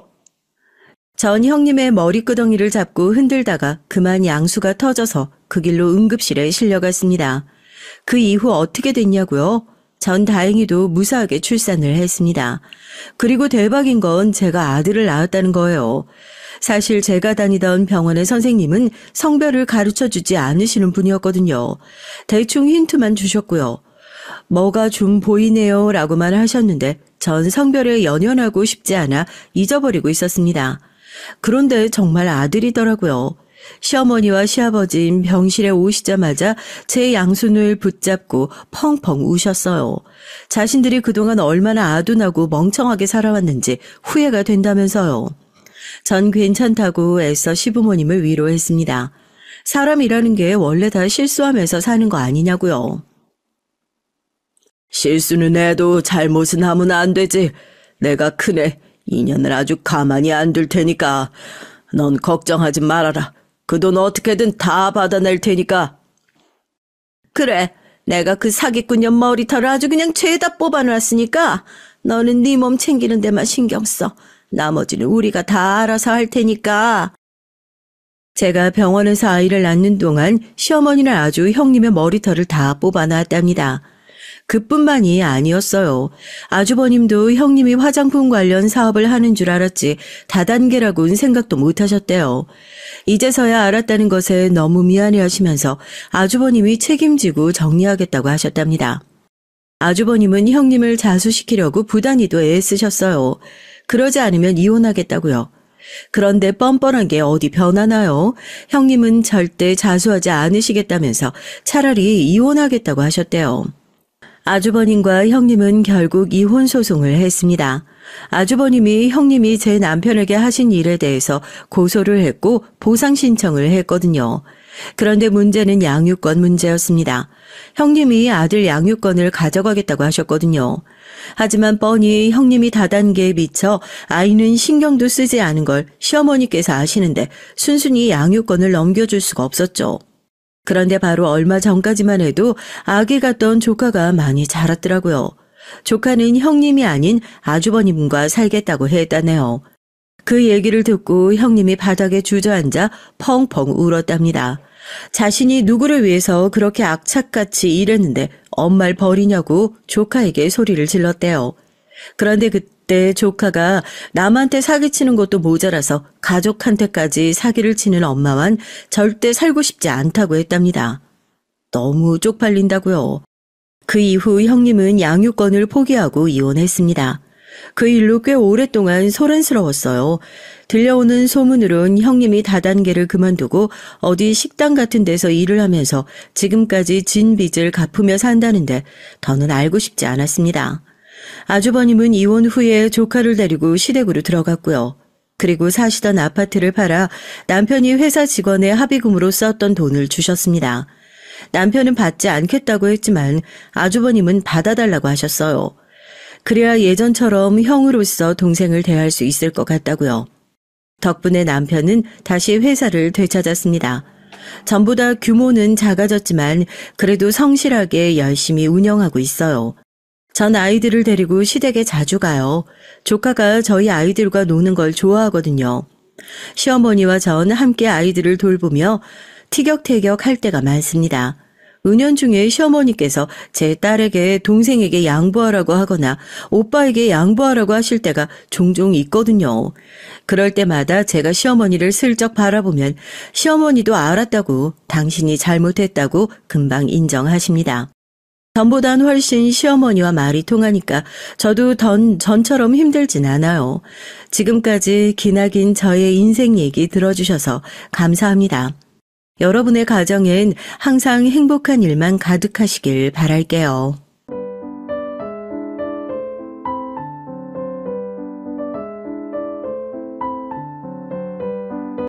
전 형님의 머리끄덩이를 잡고 흔들다가 그만 양수가 터져서 그 길로 응급실에 실려갔습니다. 그 이후 어떻게 됐냐고요? 전 다행히도 무사하게 출산을 했습니다. 그리고 대박인 건 제가 아들을 낳았다는 거예요. 사실 제가 다니던 병원의 선생님은 성별을 가르쳐주지 않으시는 분이었거든요. 대충 힌트만 주셨고요. 뭐가 좀 보이네요 라고만 하셨는데 전 성별에 연연하고 싶지 않아 잊어버리고 있었습니다. 그런데 정말 아들이더라고요. 시어머니와 시아버진 병실에 오시자마자 제 양손을 붙잡고 펑펑 우셨어요. 자신들이 그동안 얼마나 아둔하고 멍청하게 살아왔는지 후회가 된다면서요. 전 괜찮다고 애써 시부모님을 위로했습니다. 사람이라는 게 원래 다 실수하면서 사는 거 아니냐고요. 실수는 해도 잘못은 하면 안 되지. 내가 크네. 인연을 아주 가만히 안 둘 테니까. 넌 걱정하지 말아라. 그 돈 어떻게든 다 받아낼 테니까. 그래, 내가 그 사기꾼년 머리털을 아주 그냥 죄다 뽑아놨으니까 너는 네 몸 챙기는 데만 신경 써. 나머지는 우리가 다 알아서 할 테니까. 제가 병원에서 아이를 낳는 동안 시어머니는 아주 형님의 머리털을 다 뽑아놨답니다. 그뿐만이 아니었어요. 아주버님도 형님이 화장품 관련 사업을 하는 줄 알았지 다단계라고는 생각도 못하셨대요. 이제서야 알았다는 것에 너무 미안해하시면서 아주버님이 책임지고 정리하겠다고 하셨답니다. 아주버님은 형님을 자수시키려고 부단히도 애쓰셨어요. 그러지 않으면 이혼하겠다고요. 그런데 뻔뻔한 게 어디 변하나요? 형님은 절대 자수하지 않으시겠다면서 차라리 이혼하겠다고 하셨대요. 아주버님과 형님은 결국 이혼 소송을 했습니다. 아주버님이 형님이 제 남편에게 하신 일에 대해서 고소를 했고 보상 신청을 했거든요. 그런데 문제는 양육권 문제였습니다. 형님이 아들 양육권을 가져가겠다고 하셨거든요. 하지만 뻔히 형님이 다단계에 미쳐 아이는 신경도 쓰지 않은 걸 시어머니께서 아시는데 순순히 양육권을 넘겨줄 수가 없었죠. 그런데 바로 얼마 전까지만 해도 아기 같던 조카가 많이 자랐더라고요. 조카는 형님이 아닌 아주버님과 살겠다고 했다네요. 그 얘기를 듣고 형님이 바닥에 주저앉아 펑펑 울었답니다. 자신이 누구를 위해서 그렇게 악착같이 일했는데 엄마를 버리냐고 조카에게 소리를 질렀대요. 그런데 그때 조카가 남한테 사기치는 것도 모자라서 가족한테까지 사기를 치는 엄마만 절대 살고 싶지 않다고 했답니다. 너무 쪽팔린다고요. 그 이후 형님은 양육권을 포기하고 이혼했습니다. 그 일로 꽤 오랫동안 소란스러웠어요. 들려오는 소문으론 형님이 다단계를 그만두고 어디 식당 같은 데서 일을 하면서 지금까지 진 빚을 갚으며 산다는데 더는 알고 싶지 않았습니다. 아주버님은 이혼 후에 조카를 데리고 시댁으로 들어갔고요. 그리고 사시던 아파트를 팔아 남편이 회사 직원의 합의금으로 썼던 돈을 주셨습니다. 남편은 받지 않겠다고 했지만 아주버님은 받아달라고 하셨어요. 그래야 예전처럼 형으로서 동생을 대할 수 있을 것 같다고요. 덕분에 남편은 다시 회사를 되찾았습니다. 전보다 규모는 작아졌지만 그래도 성실하게 열심히 운영하고 있어요. 전 아이들을 데리고 시댁에 자주 가요. 조카가 저희 아이들과 노는 걸 좋아하거든요. 시어머니와 전 함께 아이들을 돌보며 티격태격 할 때가 많습니다. 은연중에 시어머니께서 제 딸에게 동생에게 양보하라고 하거나 오빠에게 양보하라고 하실 때가 종종 있거든요. 그럴 때마다 제가 시어머니를 슬쩍 바라보면 시어머니도 알았다고 당신이 잘못했다고 금방 인정하십니다. 전보단 훨씬 시어머니와 말이 통하니까 저도 전처럼 힘들진 않아요. 지금까지 기나긴 저의 인생 얘기 들어주셔서 감사합니다. 여러분의 가정엔 항상 행복한 일만 가득하시길 바랄게요.